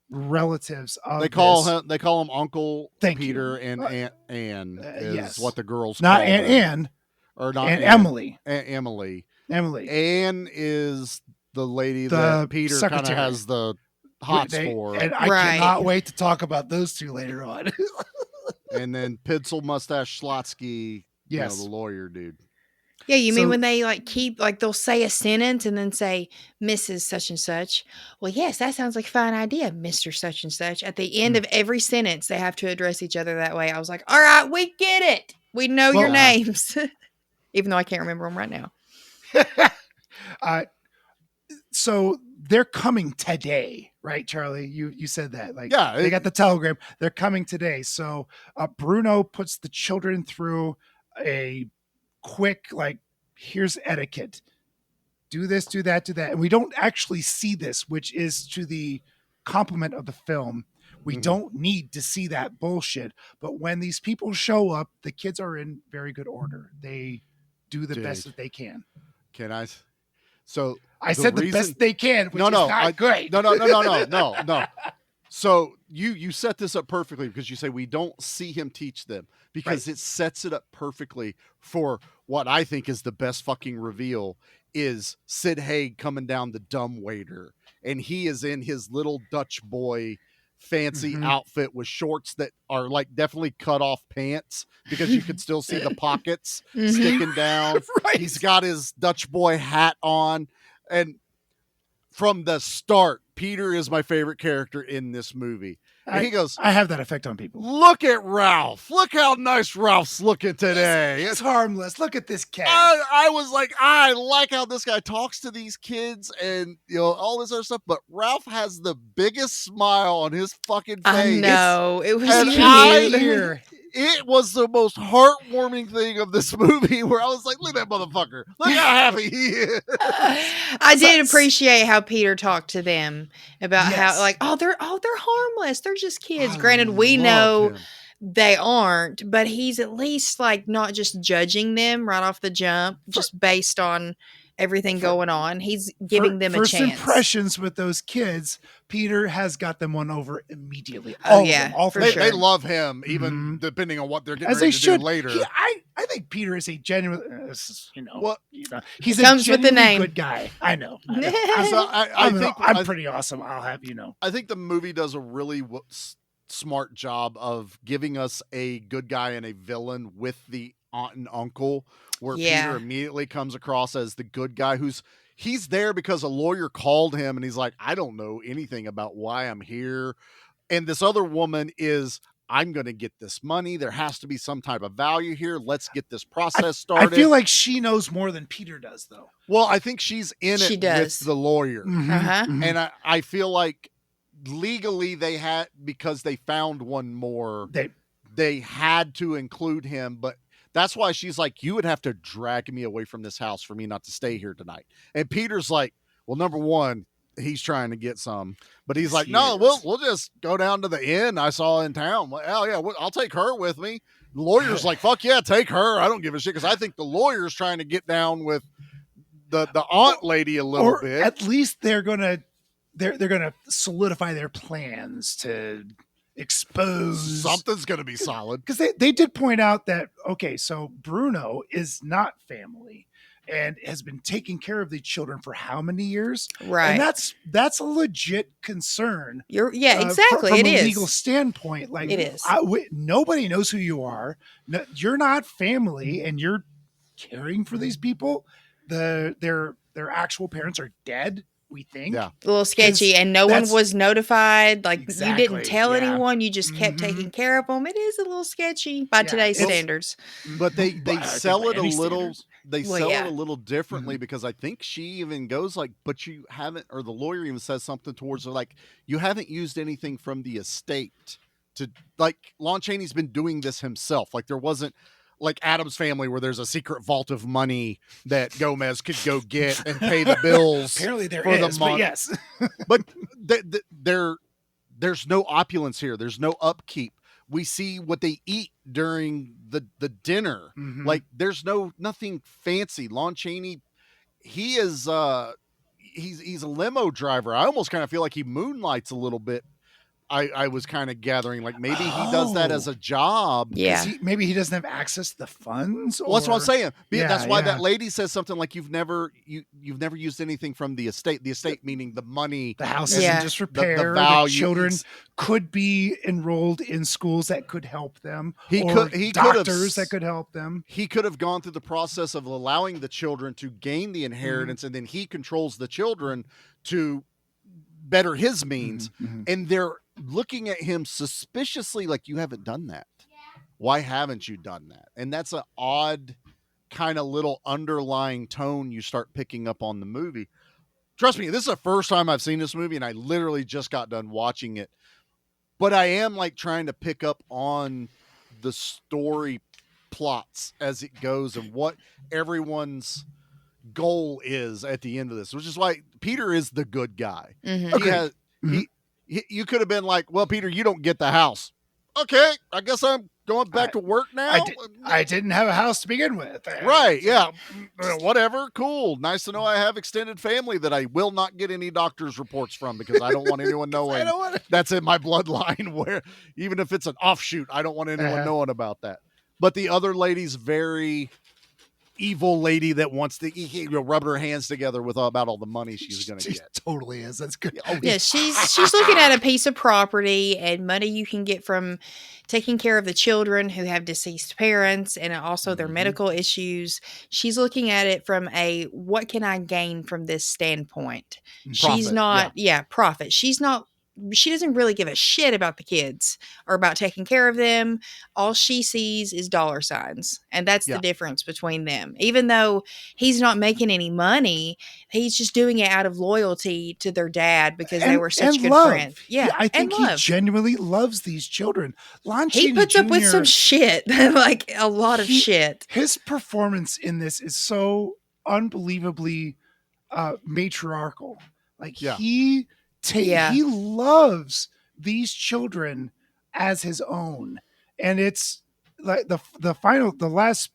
relatives of They call him Uncle Peter, you. and Aunt Anne is yes. what the girls not call Aunt them. Anne, or not Aunt Anne, Emily. Aunt Emily. Emily. Anne is the lady that Peter kind of has the hots for. And I cannot wait to talk about those two later on. And then Pencil Mustache Schlotsky, yes, the lawyer dude. Yeah, you mean when they they'll say a sentence and then say Mrs. such and such. Well, yes, that sounds like a fine idea, Mr. such and such. At the end of every sentence, they have to address each other that way. I was like, all right, we get it. We know your names. Even though I can't remember them right now. So they're coming today, right, Charlie? You said that. They got the telegram. They're coming today. So Bruno puts the children through a quick, here's etiquette. Do this, do that, do that. And we don't actually see this, which is to the compliment of the film. We don't need to see that bullshit. But when these people show up, the kids are in very good order. They do the best that they can. Can I? So I said the best they can, which is not great. No. So you set this up perfectly because you say we don't see him teach them because it sets it up perfectly for what I think is the best fucking reveal is Sid Haig coming down the dumbwaiter, and he is in his little Dutch boy fancy outfit with shorts that are definitely cut off pants because you could still see the pockets sticking down. Right. He's got his Dutch boy hat on, and from the start, Peter is my favorite character in this movie. And he goes, I have that effect on people. Look at Ralph. Look how nice Ralph's looking today. It's harmless. Look at this cat. I was like, I like how this guy talks to these kids and all this other stuff, but Ralph has the biggest smile on his fucking face. I know. It was cute. It was the most heartwarming thing of this movie where I was like, look at that motherfucker. Look how happy he is. I did appreciate how Peter talked to them about how they're harmless. They're just kids. Granted, we know they aren't, but he's at least not just judging them right off the jump, just based on everything going on. He's giving them a chance. First impressions with those kids, Peter has got them won over immediately. All for sure. They love him, even depending on what they're getting As ready they to should. do later. I think Peter is a genuine, he's comes a with the name. good guy. I know. So I'm pretty awesome. I'll have you know. I think the movie does a really smart job of giving us a good guy and a villain with the aunt and uncle, where Peter immediately comes across as the good guy he's there because a lawyer called him and he's like, I don't know anything about why I'm here. And this other woman is, I'm going to get this money. There has to be some type of value here. Let's get this process started. I feel like she knows more than Peter does, though. Well, I think she's in it with the lawyer. And I feel like legally because they found one more, they had to include him, but that's why she's like, you would have to drag me away from this house for me not to stay here tonight. And Peter's like, well, number one, he's trying to get some, but he's like, no, we'll just go down to the inn I saw in town. Well, hell yeah, I'll take her with me. The lawyer's like, fuck yeah, take her. I don't give a shit, because I think the lawyer's trying to get down with the aunt lady a little bit. At least they're gonna solidify their plans to expose something's gonna be solid, because they did point out that so Bruno is not family and has been taking care of the children for how many years, right? And that's a legit concern. Exactly. From it a is legal standpoint. It is. Nobody knows who you are. No, you're not family, and you're caring for these people. Their actual parents are dead, we think. A little sketchy, and no one was notified. Exactly, you didn't tell anyone. You just kept taking care of them. It is a little sketchy by today's standards. But they sell it a little. They sell it a little differently, Mm-hmm. because I think she even goes like, but you haven't, or the lawyer even says something towards her like, you haven't used anything from the estate to, like, Lon Chaney's been doing this himself. Like, there wasn't, like Adam's Family, where there's a secret vault of money that Gomez could go get and pay the bills. Apparently there for is, the month. but yes. But there's no opulence here. There's no upkeep. We see what they eat during the dinner. Mhm. Like there's nothing fancy. Lon Chaney, he is he's a limo driver. I almost kind of feel like he moonlights a little bit. I was kind of gathering like maybe he does that as a job. Yeah. Maybe he doesn't have access to the funds. Well, that's what I'm saying. Yeah, That's why yeah. that lady says something like you've never used anything from the estate. The estate meaning the money, The house is Yeah. in disrepair. the The value. children could be enrolled in schools that could help them. He or could have doctors that could help them. He could have gone through the process of allowing the children to gain the inheritance, and then he controls the children to better his means. And they're looking at him suspiciously like, you haven't done that. Why haven't you done that? And that's an odd kind of little underlying tone you start picking up on the movie. Trust me, this is the first time I've seen this movie, and I literally just got done watching it. But I am like trying to pick up on the story plots as it goes and what everyone's goal is at the end of this, which is why Peter is the good guy. You could have been like, well, Peter, you don't get the house. Okay, I guess I'm going back to work now. I didn't have a house to begin with. Right, yeah. Whatever, cool. Nice to know I have extended family that I will not get any doctor's reports from because I don't want anyone knowing that's in my bloodline, where even if it's an offshoot, I don't want anyone knowing about that. But the other lady's very evil lady that wants to rub her hands together with about all the money she's going to get. Totally is. That's good. Yeah, she's looking at a piece of property and money you can get from taking care of the children who have deceased parents and also their medical issues. She's looking at it from a what can I gain from this standpoint. She's not profit. She doesn't really give a shit about the kids or about taking care of them. All she sees is dollar signs. And that's the difference between them. Even though he's not making any money, he's just doing it out of loyalty to their dad because they were such good friends. Yeah. I think he genuinely loves these children. Lon He Chaney puts up with Jr., some shit, like a lot of shit. His performance in this is so unbelievably matriarchal. Like he loves these children as his own, and it's like the last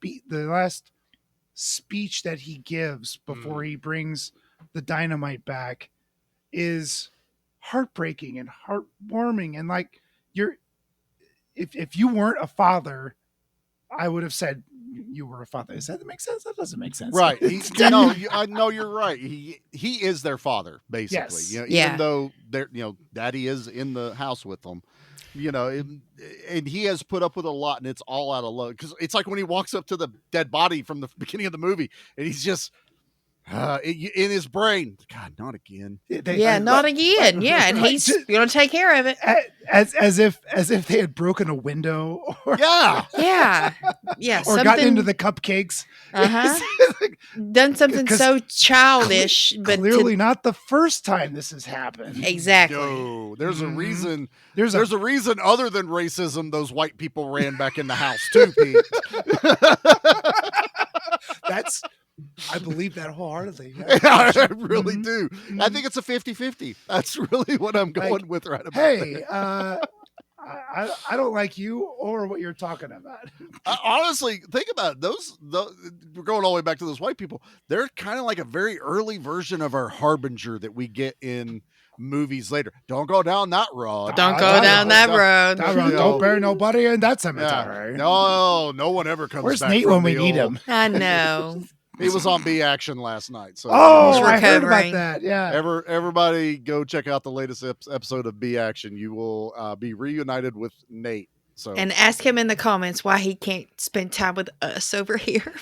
speech that he gives before he brings the dynamite back is heartbreaking and heartwarming. And like if you weren't a father, I would have said you were a father. Does that make sense? That doesn't make sense. Right. I know you're right. He is their father, basically. Yes. Even though they're, daddy is in the house with them, and he has put up with a lot, and it's all out of love. Because it's like when he walks up to the dead body from the beginning of the movie, and he's just in his brain, God, not again. Not again. Yeah, and he's going to take care of it. As if they had broken a window, or or gotten into the cupcakes. Done something so childish, but clearly not the first time this has happened. Exactly. No, there's a reason. There's a reason other than racism. Those white people ran back in the house too, Pete. I believe that wholeheartedly. I really do. I think it's a 50-50. That's really what I'm going with right about there. I don't like you or what you're talking about. Honestly, think about it. We're going all the way back to those white people. They're kind of like a very early version of our Harbinger that we get in movies later. Don't go down that road. Don't go down that road. Don't bury nobody in that cemetery. No one ever comes Where's back. Nate when we need him? I know. He was on B Action last night. So I heard about that. Yeah. Everybody go check out the latest episode of B Action. You will be reunited with Nate. So and ask him in the comments why he can't spend time with us over here.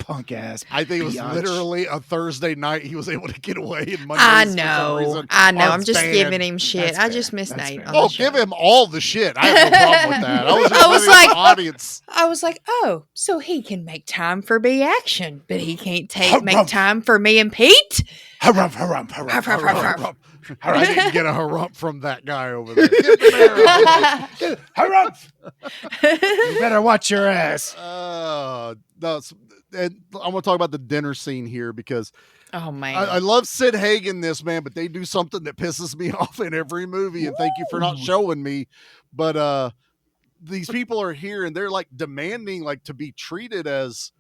Punk ass. I think it was literally a Thursday night he was able to get away. And Mondays, I know. I'm just giving him shit. I just miss Nate. Give him all the shit. I have no problem with that. I was like, audience. I was like, oh, so he can make time for B Action, but he can't make time for me and Pete. I didn't get a harump from that guy over there. Get the mayor. Harump! You better watch your ass. No, and I'm going to talk about the dinner scene here because oh man, I love Sid Haig in this, man, but they do something that pisses me off in every movie. And thank you for not showing me. But these people are here and they're like demanding like to be treated as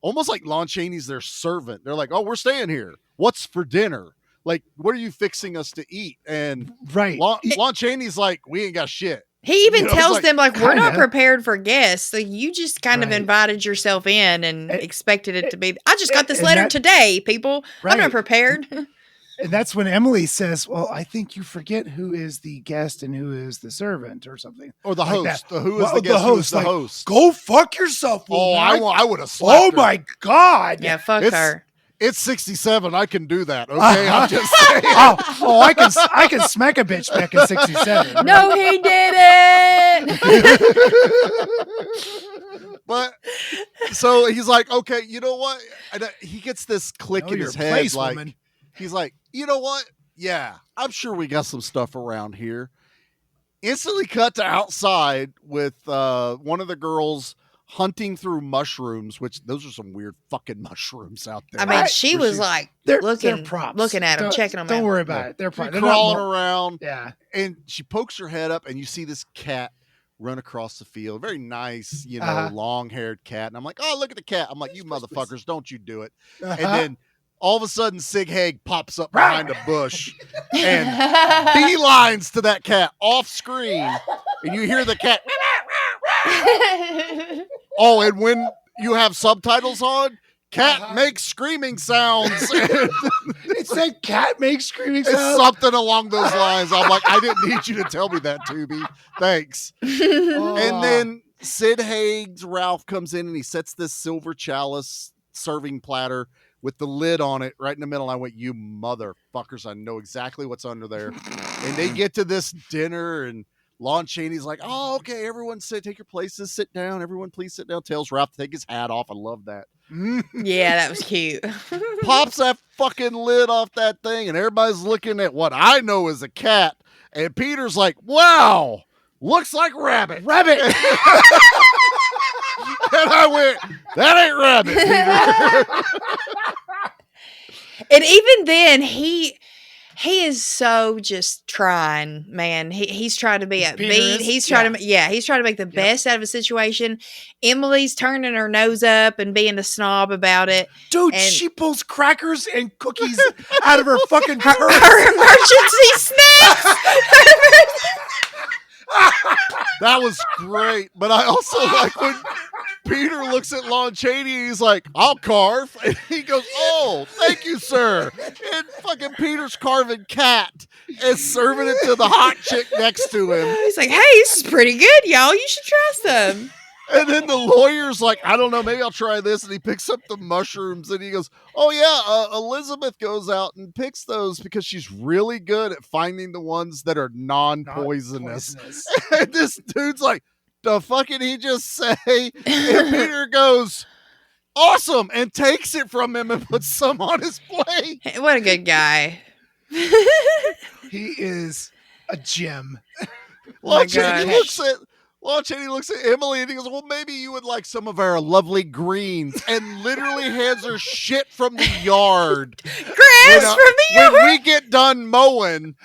almost like Lon Chaney's their servant. They're like, oh, we're staying here. What's for dinner? Like, what are you fixing us to eat? And Lon Chaney's like, we ain't got shit. He even tells them, like, we're not kinda. prepared for guests. So you just kind of Right. invited yourself in and expected it to be. I just got this and letter that- today, people. I'm Right. not prepared. And that's when Emily says, well, I think you forget who is the guest and who is the servant or something. Or the like host. that. Who is the guest? Who is the like, host? Go fuck yourself. Oh, woman. I would have slapped Oh her. my God. Yeah, fuck her. It's 67. I can do that. Okay. I'm just saying. I can smack a bitch back in 67. No, he didn't. But so he's like, okay, you know what? And he gets this click Know in your his head. place, Like, woman. he's like, you know what? Yeah, I'm sure we got some stuff around here. Instantly cut to outside with one of the girls hunting through mushrooms, which those are some weird fucking mushrooms out there. I mean, she was like They're looking props. at him, Don't- checking him out. Don't worry about it. They're They're props. crawling around. Yeah. And she pokes her head up and you see this cat run across the field. Very nice, long-haired cat. And I'm like, oh, look at the cat. I'm like, you motherfuckers, don't you do it. And then all of a sudden, Sid Haig pops up behind a bush and beelines to that cat off screen. And you hear the cat. Oh, and when you have subtitles on, cat makes screaming sounds. It said cat makes screaming sounds. It's something along those lines. I'm like, I didn't need you to tell me that, Tubi. Thanks. And then Sid Haig's Ralph comes in and he sets this silver chalice serving platter with the lid on it right in the middle. I went, you motherfuckers, I know exactly what's under there. And they get to this dinner and Lon Chaney's like, oh, okay, everyone take your places, sit down. Everyone please sit down. Tells Ralph to take his hat off. I love that. Yeah, that was cute. Pops that fucking lid off that thing and everybody's looking at what I know is a cat. And Peter's like, wow, looks like rabbit. Rabbit. And I went, that ain't rabbit, Peter. And even then, he is so just trying, man. He's trying to be upbeat. He's trying to make the best out of a situation. Emily's turning her nose up and being a snob about it. Dude, and she pulls crackers and cookies out of her fucking purse. her emergency snacks. That was great. But I also like when Peter looks at Lon Chaney, he's like, I'll carve. And he goes, oh, thank you, sir. And fucking Peter's carving cat and serving it to the hot chick next to him. He's like, hey, this is pretty good, y'all. You should try some. And then the lawyer's like, I don't know, maybe I'll try this. And he picks up the mushrooms and he goes, oh, yeah, Elizabeth goes out and picks those because she's really good at finding the ones that are non-poisonous. And this dude's like, the fuck did he just say? And Peter goes, awesome, and takes it from him and puts some on his plate. What a good guy. He is a gem. Lon Chaney looks at Emily and he goes, well, maybe you would like some of our lovely greens, and literally hands her shit from the yard. Grass from the yard. When we get done mowing,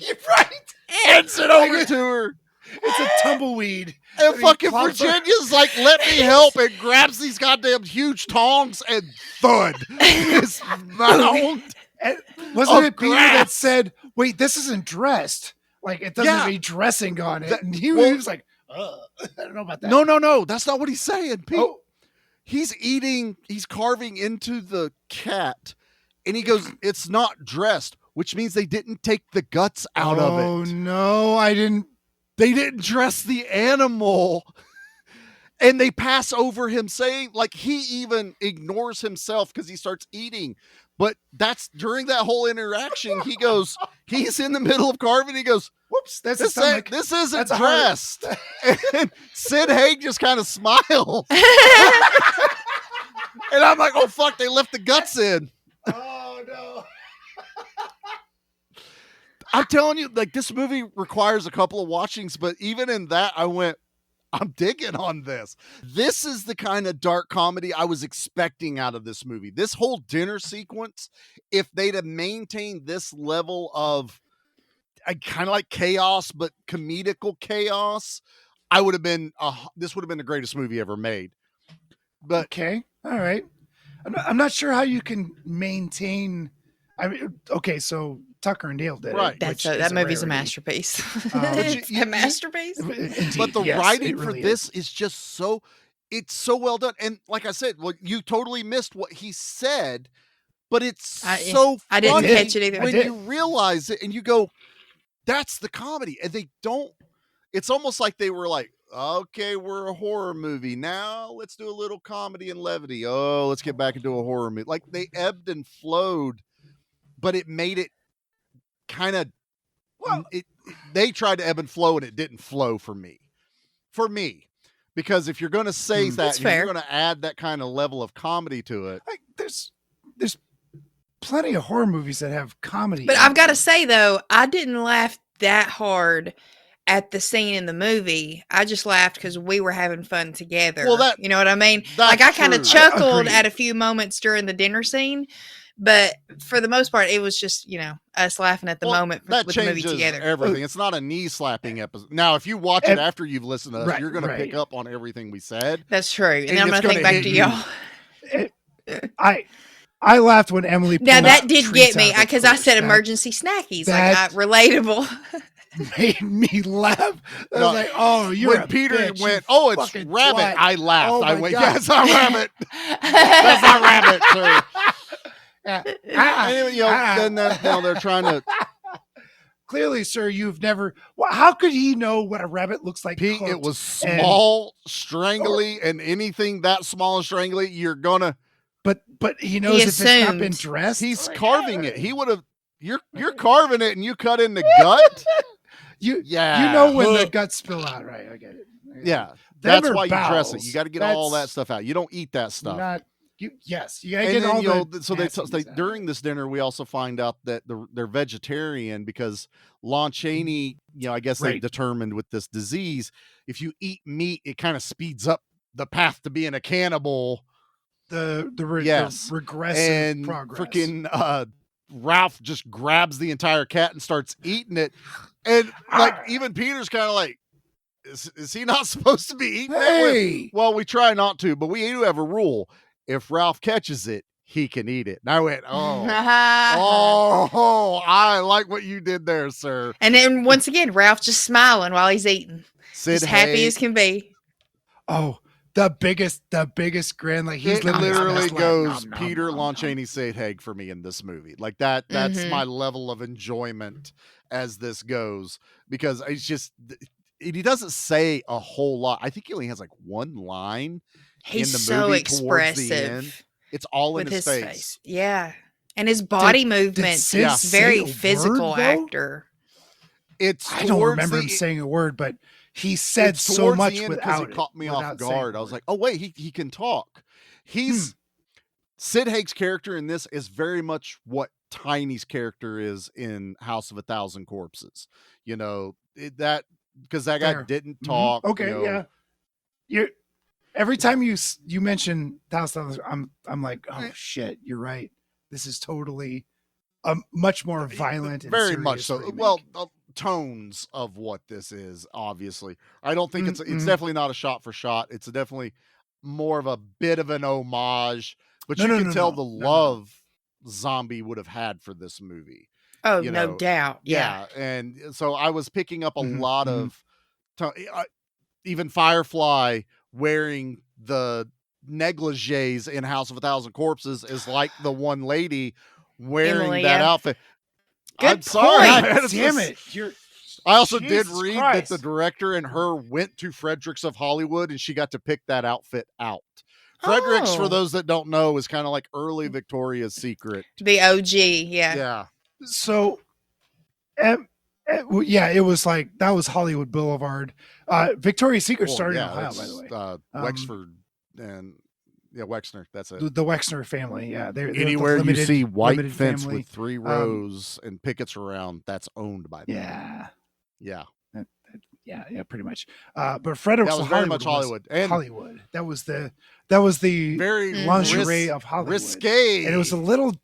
You're right. hands it over to her. It's a tumbleweed. And he fucking plops her- Virginia's like, let me help, and grabs these goddamn huge tongs and thud. His mound. And wasn't it Peter that grass. said, wait, this isn't dressed? Like, it doesn't have any dressing on it. And he was like, I don't know about that. No. That's not what he's saying, Pete. Oh. He's carving into the cat, and he goes, it's not dressed, which means they didn't take the guts out of it. Oh, no, I didn't. They didn't dress the animal. And they pass over him saying, like, he even ignores himself because he starts eating. But that's during that whole interaction, he goes, he's in the middle of carving. He goes, whoops, that's this isn't That's a dressed. And Sid Haig just kind of smiles. And I'm like, oh, fuck, they left the guts in. Oh, no. I'm telling you, like, this movie requires a couple of watchings, but even in that, I went, I'm digging on this. This is the kind of dark comedy I was expecting out of this movie. This whole dinner sequence, if they'd have maintained this level of kind of like chaos, but comedical chaos, I would have been, this would have been the greatest movie ever made. But okay. All right. I'm not sure how you can maintain. I mean, okay, so Tucker and Dale did right. it. That movie's a masterpiece. It's a masterpiece. Indeed, but the yes, writing it really for this is just so, it's so well done. And like I said, well, you totally missed what he said, but it's so funny. I didn't catch it either. When you realize it and you go, that's the comedy. And they don't, it's almost like they were like, okay, we're a horror movie. Now let's do a little comedy and levity. Oh, let's get back into a horror movie. Like they ebbed and flowed, but it made it kind of, they tried to ebb and flow and it didn't flow for me. Because if you're going to say that, you're going to add that kind of level of comedy to it. Like, there's plenty of horror movies that have comedy. But I've got to say though, I didn't laugh that hard at the scene in the movie. I just laughed because we were having fun together. Well, you know what I mean? Like I kind of chuckled at a few moments during the dinner scene, but for the most part, it was just, us laughing at the moment with the movie together. Everything. It's not a knee slapping episode. Now, if you watch it after you've listened to us, you're going to pick up on everything we said. That's true. And then I'm going to think back to y'all. I laughed when Emily. Now that did get me because I said emergency snackies, like relatable. Made me laugh. I was like, "Oh, you're when Peter bitch, went, oh, it's rabbit." Twat. I laughed. I went, "Yeah, it's not rabbit. That's not rabbit, sir." Anyway, then now they're trying to. Clearly, sir, you've never. Well, how could he know what a rabbit looks like? Pete, it was small, strangly, and anything that small and strangly, you're gonna. But he knows if it's not been dressed. He's carving it. He would have. You're carving it, and you cut in the gut. You know when the guts spill out, right? I get it. Yeah, that's why you dress it. You got to get all that stuff out. You don't eat that stuff. You got to get all the. So they during this dinner, we also find out that they're vegetarian because Lon Chaney, I guess they determined with this disease, if you eat meat, it kind of speeds up the path to being a cannibal. The regressive and progress. Freaking Ralph just grabs the entire cat and starts eating it, and like even Peter's kind of like, is he not supposed to be eating it? Well, we try not to, but we do have a rule: if Ralph catches it, he can eat it. And I went, oh, I like what you did there, sir. And then once again, Ralph just smiling while he's eating, Sid happy as can be. Oh. The biggest grin, like he's literally goes Peter, Lon Chaney, Sid Haig for me in this movie. Like that. That's my level of enjoyment as this goes, because it's just he doesn't say a whole lot. I think he only has like one line. He's in the movie so towards the expressive. end. It's all in with his face. Yeah, and his body movements. He's very physical actor. I don't remember him saying a word, but he said so much without it. Caught me off guard. I was like, oh wait, he can talk. He's Sid Haig's character in this is very much what Tiny's character is in House of a Thousand Corpses. Because that guy didn't talk. Okay, yeah. Every time you mention House of I'm like, oh shit, you're right. This is totally much more violent. And very much so. Remake. Well. Tones of what this is, obviously. I don't think it's definitely not a shot for shot. It's definitely more of a bit of an homage, but you can tell the love Zombie would have had for this movie. Oh, no doubt. Yeah. And so I was picking up a lot of even Firefly wearing the negligees in House of a Thousand Corpses is like the one lady wearing Emily, that outfit. I'm sorry. Damn it. I also did read that the director and her went to Fredericks of Hollywood and she got to pick that outfit out. Fredericks, for those that don't know, is kind of like early Victoria's Secret. The OG, yeah. Yeah. So, it was like, that was Hollywood Boulevard. Victoria's Secret started in Ohio, by the way. Wexford and Yeah, Wexner. That's it. The Wexner family. Yeah, they're Anywhere the limited, you see white limited fence family. with 3 rows and pickets around, that's owned by them. Yeah. Yeah. Yeah, pretty much. But Fred Oaks That was of very Hollywood much Hollywood. was And Hollywood. That was the very lingerie of Hollywood. Risque. And it was a little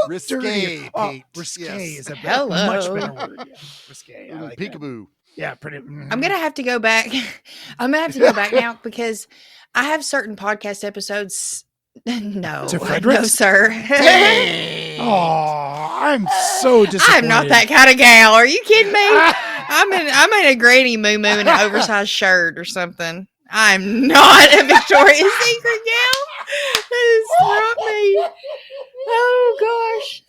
risque. dirty. Oh, Pete. risque Yes. is a Hello. much better word. Yeah, risque. I like that. Peekaboo. Yeah, pretty. I'm gonna have to go back. I'm gonna have to go back now because I have certain podcast episodes. No, To no, Fredericks? sir. Oh, I'm so disappointed. I'm not that kind of gal. Are you kidding me? I'm in a granny moo moo in an oversized shirt or something. I'm not a Victoria's Secret gal. That is not me. Oh gosh.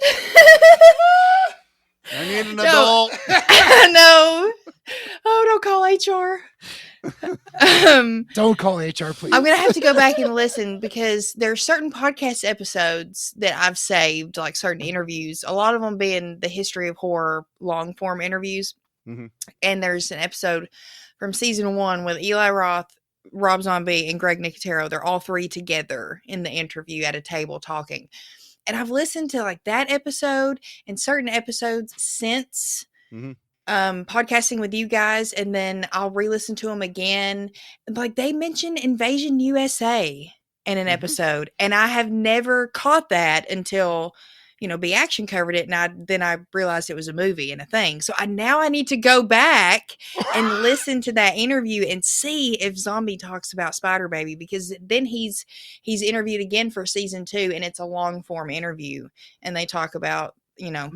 I need an adult. No. Oh, don't call HR. Don't call HR, please. I'm gonna have to go back and listen because there are certain podcast episodes that I've saved, like certain interviews. A lot of them being the history of horror long form interviews. Mhm. And there's an episode from season 1 with Eli Roth, Rob Zombie, and Greg Nicotero. They're all 3 together in the interview at a table talking. And I've listened to like that episode and certain episodes since podcasting with you guys, and then I'll re-listen to them again. Like they mentioned Invasion USA in an episode, and I have never caught that until B Action covered it, and then I realized it was a movie and a thing. So I need to go back and listen to that interview and see if Zombie talks about Spider Baby, because then he's interviewed again for season 2, and it's a long form interview, and they talk about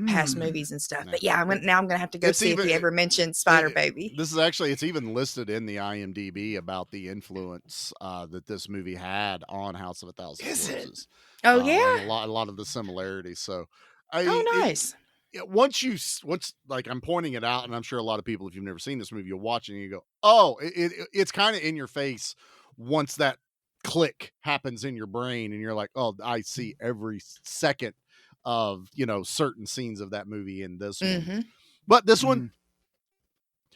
past movies and stuff. But yeah, I'm gonna have to go see if he ever mentioned Spider Baby. This is actually, it's even listed in the IMDb about the influence that this movie had on House of a Thousand Corpses. Oh yeah, and a lot of the similarities. So, nice. Once like I'm pointing it out, and I'm sure a lot of people, if you've never seen this movie, you'll watch it and you go, "Oh, it's kind of in your face." Once that click happens in your brain, and you're like, "Oh, I see every second of certain scenes of that movie in this one." But this one,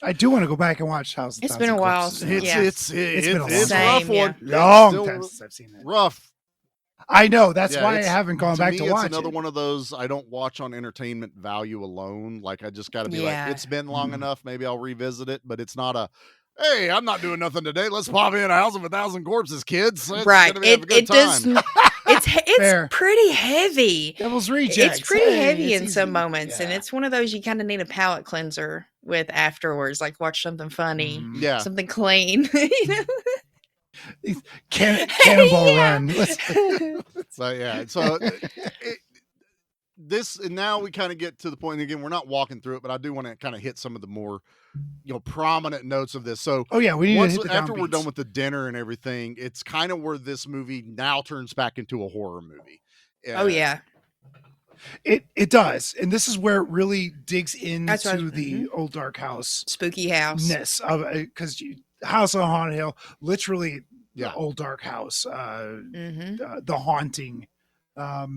I do want to go back and watch House. It's been a while. It's been a Same, rough one. Long time since I've seen it. Rough. I know. That's why I haven't gone back to watch it's another it. one of those I don't watch on entertainment value alone. Like I just got to be like, it's been long enough. Maybe I'll revisit it. But it's not a, hey, I'm not doing nothing today. Let's pop in a House of a Thousand Corpses, kids. Right. It does. It's pretty heavy. Devil's Rejects. It's pretty heavy in some moments, and it's one of those you kind of need a palate cleanser with afterwards. Like watch something funny, something clean. Cannonball Run. So this, and now we kind of get to the point, and again, we're not walking through it, but I do want to kind of hit some of the more prominent notes of this. So we need to hit the after we're downbeats. done with the dinner and everything, it's kind of where this movie now turns back into a horror movie. Oh yeah, it does, and this is where it really digs into the old dark house, spooky house of because House on Haunted Hill, literally the old dark house, the haunting. All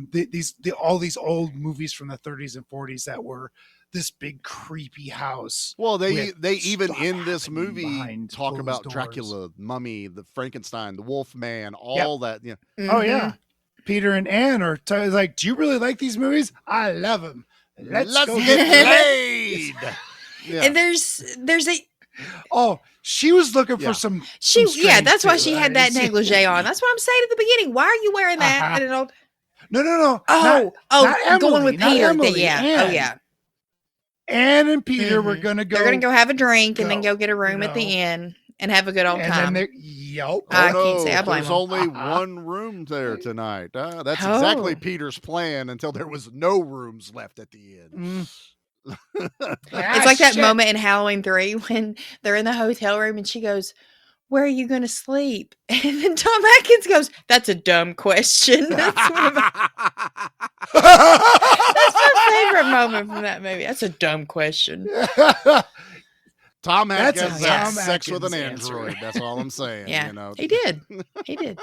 these old movies from the 30s and 40s that were this big creepy house. Well, they even in this movie talk about Dracula, Mummy, the Frankenstein, the Wolf Man, all that. Oh yeah, Peter and Anne are like, do you really like these movies? I love them. Let's go get laid. And there's a. Oh, she was looking for some. That's why she had that negligee on. That's what I'm saying at the beginning. Why are you wearing that? No. I'm going with Peter. Emily, Anne. Anne and Peter were gonna go. They're gonna go have a drink and then go get a room at the inn and have a good old time. I can't say I blame There's them. only one room there tonight. That's exactly Peter's plan until there was no rooms left at the inn. It's like that moment in Halloween 3 when they're in the hotel room and she goes, "Where are you going to sleep?" And then Tom Atkins goes, "That's a dumb question." That's my favorite moment from that movie. That's a dumb question. Tom Atkins had sex with an android. That's all I'm saying. Yeah, he did. He did.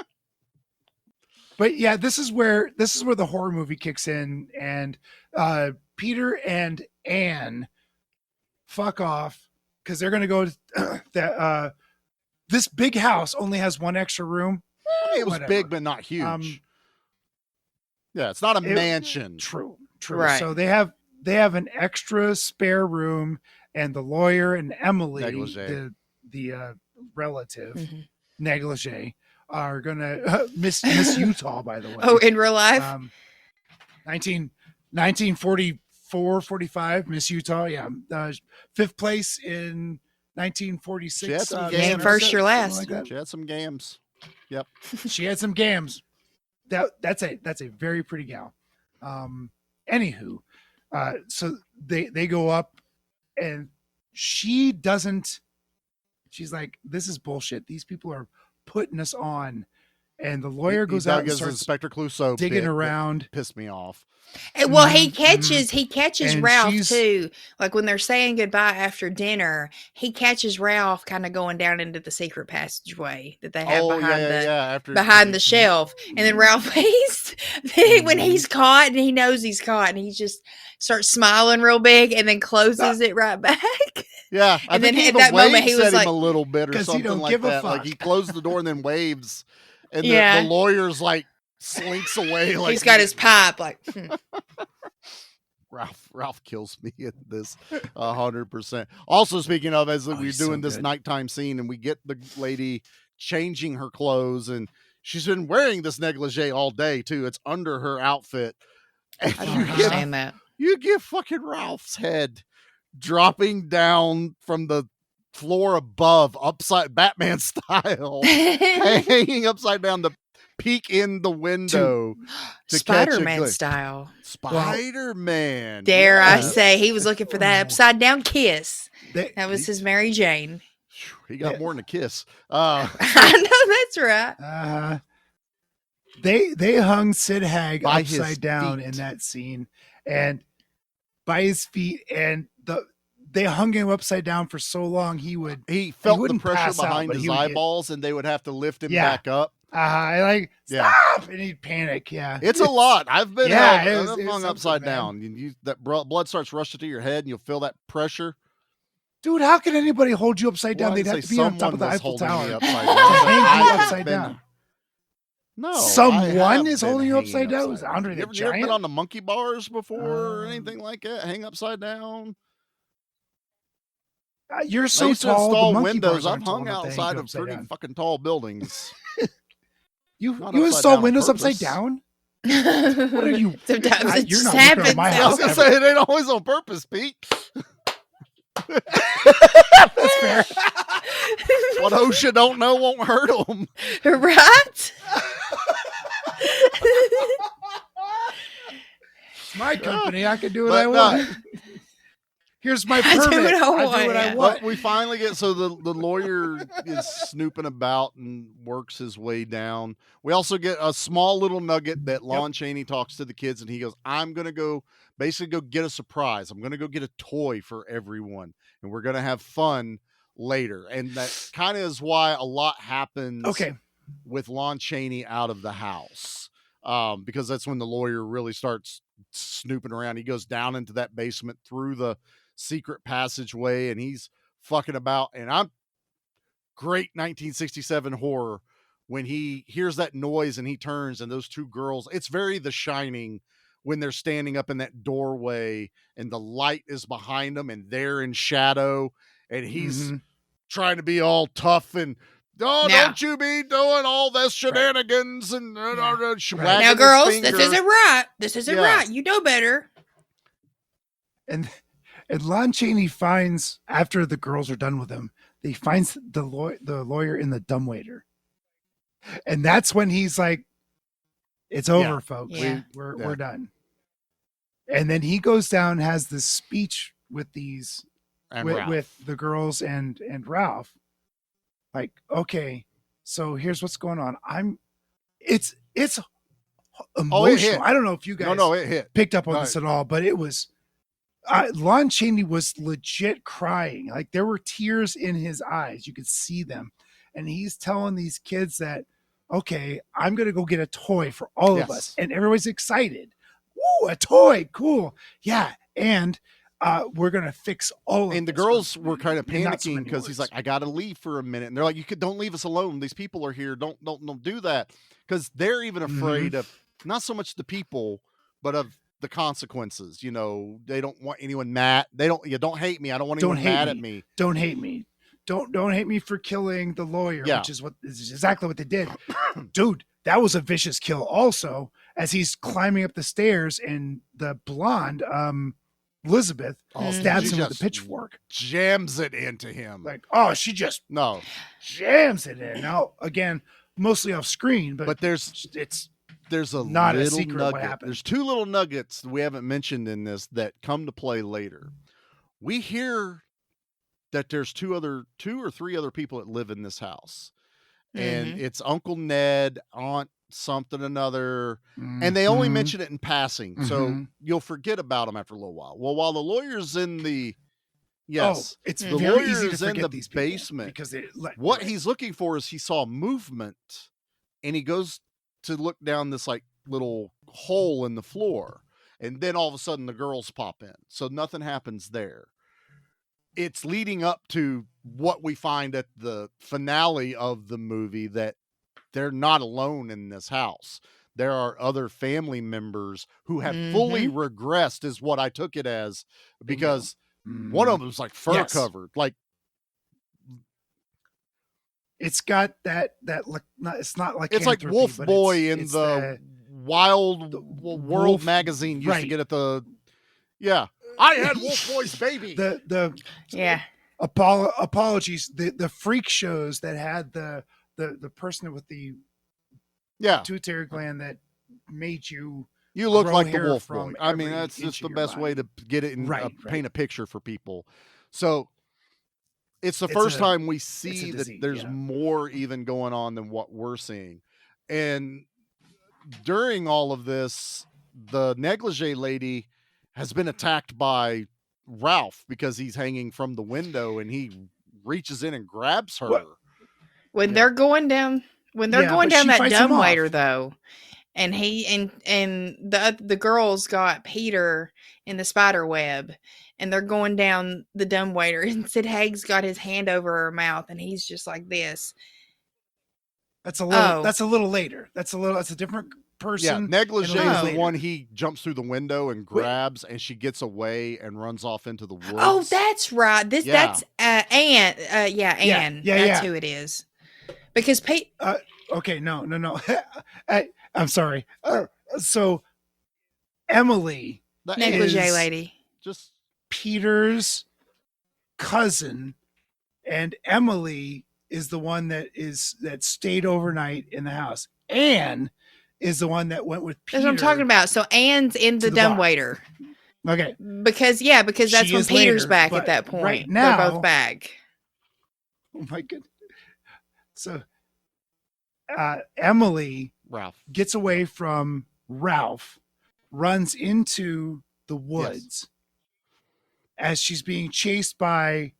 But yeah, this is where the horror movie kicks in, and Peter and Anne fuck off because they're gonna go to that. This big house only has one extra room. it was whatever. big, but not huge. Yeah, it's not a mansion. True. Right. So they have an extra spare room, and the lawyer and Emily, the relative, negligee, are gonna Miss Utah, by the way. Oh, in real life? 1944, 45, Miss Utah. Yeah, 5th place in 1946. She had some games. First or last. Like that. She had some games. Yep. She had some games. That's a very pretty gal. Anywho, so they go up, and she's like, this is bullshit. These people are putting us on. And the lawyer goes out and starts Inspector Clouseau digging around. Pissed me off. And, well, he catches And Ralph she's- too. Like when they're saying goodbye after dinner, he catches Ralph kind of going down into the secret passageway that they have behind the shelf. And then Ralph, when he's caught and he knows he's caught, and he just starts smiling real big and then closes it right back. Yeah, And then at that moment he was like, a little bit or 'Cause he something don't like give a that. Like fuck. he closed the door and then waves, and Yeah. the lawyer's like slinks away. Like he's got his pipe. Like, Ralph kills me at this 100%. Also, speaking of, as we're he's doing so this good. nighttime scene, and we get the lady changing her clothes, and she's been wearing this negligee all day too. It's under her outfit. And I don't understand that. You get fucking Ralph's head dropping down from the floor above, upside Batman style, hanging upside down to peek in the window to catch a Spider-Man glimpse. style. Spider-Man. Dare I yes. say he was looking for that upside down kiss. They- That was his Mary Jane. He got more than a kiss. I know that's right. They hung Sid Haig By his upside down feet. in that scene, and by his feet, and they hung him upside down for so long he felt the wouldn't pressure pass out, behind but his he would get- eyeballs, and they would have to lift him Yeah. back up. Like Yeah. stop, and he'd panic. Yeah, It's a lot. I've been Yeah, held- it was I've hung something, upside man. down. That blood starts rushing to your head, and you'll feel that pressure. dude. How can anybody hold you upside down? Well, They'd I'd have to say be on top of the someone was Eiffel holding Tower me to upside down. hang you I have upside been- down. No, I Someone have is been holding you hanging upside down. Is down. Andre You the ever been Giant? on the monkey bars before or anything like that? Hang upside down. You're I so used to tall. install the monkey windows. bars I've aren't tall hung enough to hang outside you of upside pretty down. fucking tall buildings. You Not you upside install down on windows upside purpose. down? What are you? Sometimes it You're just not working on happens. my I house was gonna ever. say it ain't always on purpose, Pete. That's fair. What OSHA don't know won't hurt them. Right? It's my company. I can do what But I no. want. Here's my I do permit. what I I do want, what I yeah. want. But we finally get the lawyer is snooping about and works his way down. We also get a small little nugget that Lon Chaney talks to the kids, and he goes, "I'm gonna go get a surprise. I'm gonna go get a toy for everyone, and we're gonna have fun later." And that kind of is why a lot happens. Okay. With Lon Chaney out of the house, because that's when the lawyer really starts snooping around. He goes down into that basement through the secret passageway, and he's fucking about. And I'm great 1967 horror when he hears that noise and he turns, and those two girls. It's very The Shining when they're standing up in that doorway and the light is behind them and they're in shadow, and he's trying to be all tough and. Oh, Yeah. don't you be doing all this shenanigans and Now, wagging girls, his this finger. isn't right. This isn't Yeah. right. You know better. And Lon Chaney finds, after the girls are done with him, he finds the lawyer in the dumbwaiter, and that's when he's like, "It's over, Yeah. folks. Yeah. We're done." And then he goes down, has this speech with these And Ralph. with the girls and Ralph. Like, okay, so here's what's going on. It's emotional. hit. I don't know if you guys No, it hit. picked up on No, this at all, but it was Lon Chaney was legit crying. Like there were tears in his eyes. You could see them. And he's telling these kids that, okay, I'm going to go get a toy for all of us. And everybody's excited. Woo, a toy. Cool. Yeah. And we're gonna fix all of and the this. girls were kind of in not so panicking many because he's words. like, I gotta leave for a minute, and they're like, don't leave us alone, these people are here, don't do that, because they're even afraid of not so much the people but of the consequences. They don't want anyone mad. Don't hate me, I don't want anyone mad at me. Don't hate me. Don't hate me for killing the lawyer, which is exactly what they did. Dude, that was a vicious kill also, as he's climbing up the stairs and the blonde Elizabeth stabs him with a pitchfork. Jams it into him. Like, she just jams it in. Now, again, mostly off screen, but there's a not a little secret nugget. what happened. There's two little nuggets we haven't mentioned in this that come to play later. We hear that there's two or three other people that live in this house. And it's Uncle Ned, Aunt something another, and they only mention it in passing. So you'll forget about them after a little while. Well, while the lawyer's in the it's the very lawyer's easy to forget in the these people basement because what he's looking for is he saw movement, and he goes to look down this like little hole in the floor, and then all of a sudden the girls pop in. So nothing happens there. It's leading up to what we find at the finale of the movie, that they're not alone in this house. There are other family members who have fully regressed, is what I took it as, because one of them's like fur covered. Like, it's got that it's not like it's like Wolf Boy in the Wild World magazine used to get at the I had Wolf Boy's baby. Apologies. The freak shows that had the person with the pituitary gland that made you look like the hair Wolf from Boy. I mean, every that's inch just the of your best body. way to get it and paint a picture for people. So it's the It's first a- time we it's a see that disease, there's more even going on than what we're seeing. And during all of this, the negligee lady has been attacked by Ralph because he's hanging from the window, and he reaches in and grabs her. When they're going down, but she that fights him off. dumbwaiter though, and the girls got Peter in the spider web, and they're going down the dumbwaiter, and Sid Haig's got his hand over her mouth, and he's just like this. That's a little. That's a little later. That's a different person. Yeah, negligee and a is little the later. one he jumps through the window and grabs, and she gets away and runs off into the woods. Oh, that's right. That's Anne. Anne. That's who it is. Because Pete. Okay, no. I'm sorry. So Emily, negligee is lady, just Peter's cousin, and Emily is the one that stayed overnight in the house. Anne is the one that went with Peter. That's what I'm talking about. So Anne's in the dumbwaiter. Okay. Because that's She when is Peter's later, back but at that point. right now- They're both back. Oh my goodness. So Emily Ralph gets away from Ralph, runs into the woods as she's being chased by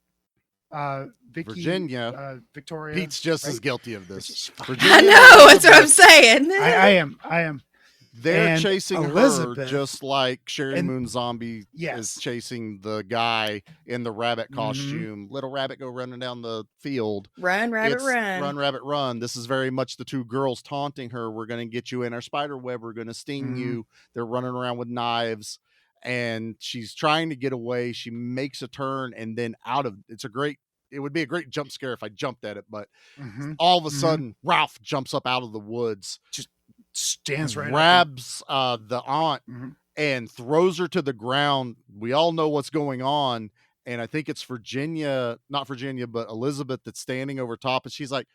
Virginia. Victoria. Pete's just as right? guilty of this. I know. That's what I'm saying. I am. They're And chasing her Elizabeth- just like Sherry and- Moon Zombie is chasing the guy in the rabbit costume. Little rabbit go running down the field. Run, rabbit, It's run. Run, rabbit, run. This is very much the two girls taunting her. We're going to get you in our spider web. We're going to sting you. They're running around with knives, and she's trying to get away. She makes a turn, and then it would be a great jump scare if I jumped at it, but all of a sudden Ralph jumps up out of the woods, just stands right up grabs the aunt and throws her to the ground. We all know what's going on, and I think it's not Virginia, but Elizabeth that's standing over top, and she's like,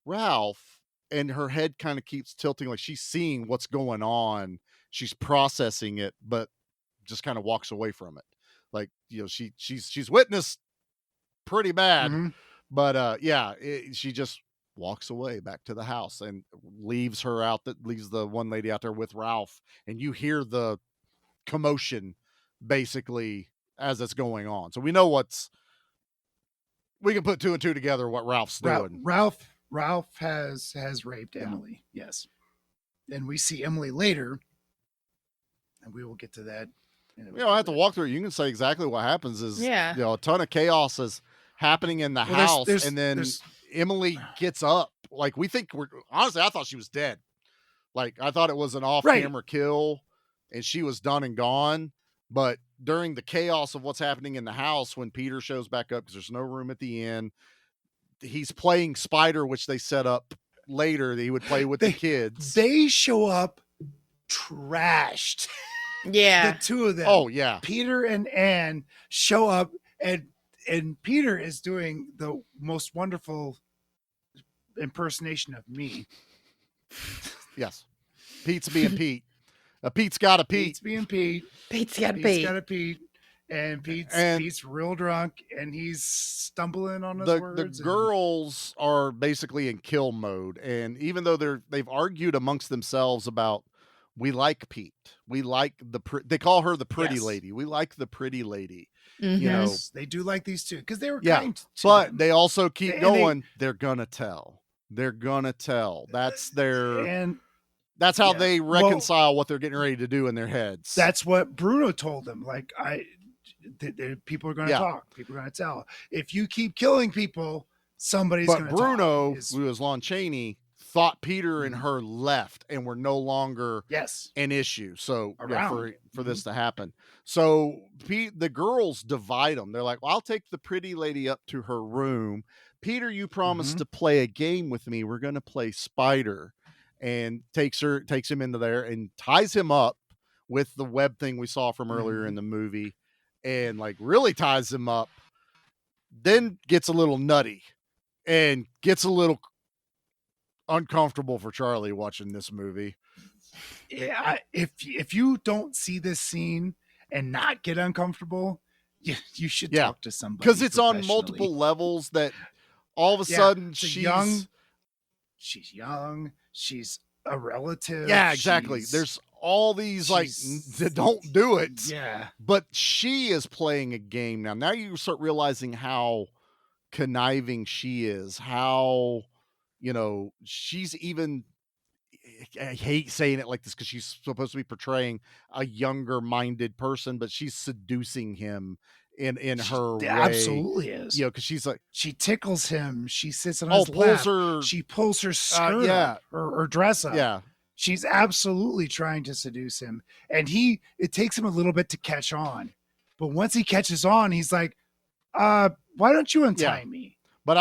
Ralph, and her head kind of keeps tilting like she's seeing what's going on. She's processing it, but just kind of walks away from it. Like, she's witnessed pretty bad, but she just walks away back to the house and leaves the one lady out there with Ralph, and you hear the commotion basically as it's going on. So we know we can put two and two together what Ralph's doing. Ralph has raped Emily. Yes. And we see Emily later, and we will get to that I have to walk through it. You can say exactly what happens is, a ton of chaos is happening in the house. And then Emily gets up. Like, honestly, I thought she was dead. Like, I thought it was an off-camera kill and she was done and gone. But during the chaos of what's happening in the house, when Peter shows back up, because there's no room at the inn, he's playing Spider, which they set up later that he would play with the kids. They show up trashed. Yeah. The two of them. Oh, yeah. Peter and Anne show up, and Peter is doing the most wonderful impersonation of me. Yes. Pete's being Pete. Pete's got a Pete. Pete's being Pete. Pete's got a Pete's Pete. got a Pete. And Pete's real drunk, and he's stumbling on his words. The girls are basically in kill mode, and even though they've argued amongst themselves about, we like Pete, we like they call her the pretty lady. We like the pretty lady. Mm-hmm. Yes, they do like these two because they were kind to but them. They also keep going. They're gonna tell. They're gonna tell. That's that's how they reconcile what they're getting ready to do in their heads. That's what Bruno told them. Like, people are going to talk. People are going to tell. If you keep killing people, somebody's going to talk. But Bruno, who was Lon Chaney, thought Peter and her left and were no longer an issue. So for this to happen. So the girls divide them. They're like, well, I'll take the pretty lady up to her room. Peter, you promised to play a game with me. We're going to play Spider. And takes him into there and ties him up with the web thing we saw from earlier in the movie, and like really ties him up, then gets a little nutty and gets a little uncomfortable for Charlie watching this movie. Yeah, if you don't see this scene and not get uncomfortable, you should talk to somebody, because it's on multiple levels that all of a sudden she's young. She's a relative. Yeah, exactly. There's all these that don't do it. Yeah. But she is playing a game now. Now you start realizing how conniving she is, how, she's even, I hate saying it like this because she's supposed to be portraying a younger minded person, but she's seducing him in her way. Absolutely is. Because she's like, she tickles him. She sits on his lap. She pulls her skirt up, or dress up. Yeah. She's absolutely trying to seduce him. And it takes him a little bit to catch on. But once he catches on, he's like, why don't you untie me? But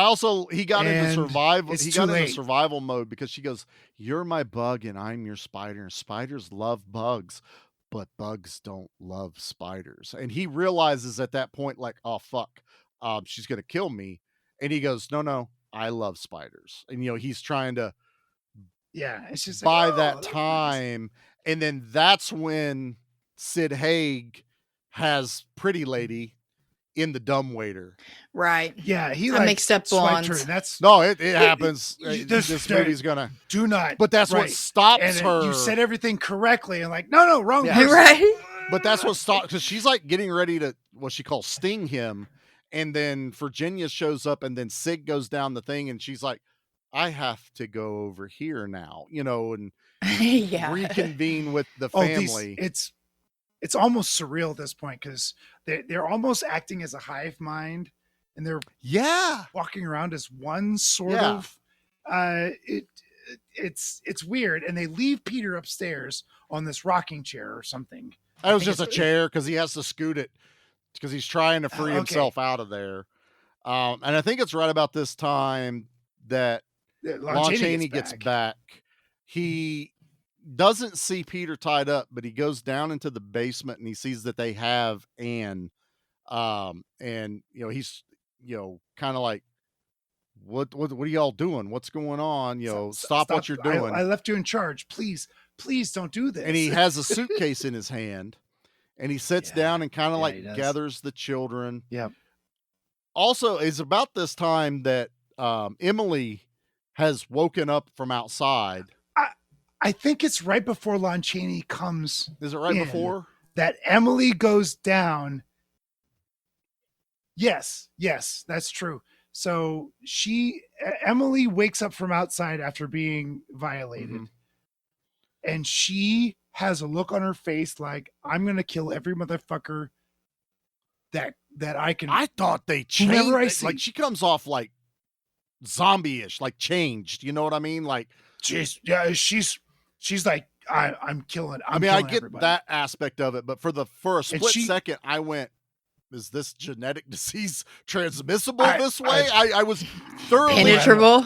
he got into survival. He got into survival mode because she goes, you're my bug and I'm your spider. And spiders love bugs, but bugs don't love spiders. And he realizes at that point, like, oh, fuck, she's going to kill me. And he goes, no, I love spiders. And, he's trying to it's just by that time. Nice. And then that's when Sid Haig has Pretty Lady in the dumbwaiter. Right. Yeah. He mixed up blondes. It happens. This movie's gonna do not. But that's what stops her. You said everything correctly, and like, no, wrong. Yeah. Right. But that's what stops, because she's like getting ready to what she calls sting him, and then Virginia shows up, and then Sig goes down the thing, and she's like, I have to go over here now, and reconvene with the family. It's almost surreal at this point because they're almost acting as a hive mind, and they're walking around as one sort of. It's weird, and they leave Peter upstairs on this rocking chair or something. That was just a chair because he has to scoot it because he's trying to free himself out of there. And I think it's right about this time that Lon Chaney gets back. He doesn't see Peter tied up, but he goes down into the basement and he sees that they have Anne. And he's kind of like, what are y'all doing? What's going on? Stop what you're doing. I left you in charge. Please don't do this. And he has a suitcase in his hand, and he sits down and kind of gathers the children. Yeah. Also, it's about this time that Emily has woken up from outside. I think it's right before Lon Chaney comes. Is it right before? That Emily goes down. Yes, that's true. So Emily wakes up from outside after being violated. Mm-hmm. And she has a look on her face like, I'm gonna kill every motherfucker that I can. I thought they whoever I changed. see. Like she comes off like zombie-ish, like changed. You know what I mean? Like she's like, I'm killing. I mean, I killing get everybody. that aspect of it, but for a split she- second, I went, "Is this genetic disease transmissible this way?" I was thoroughly Penetrable.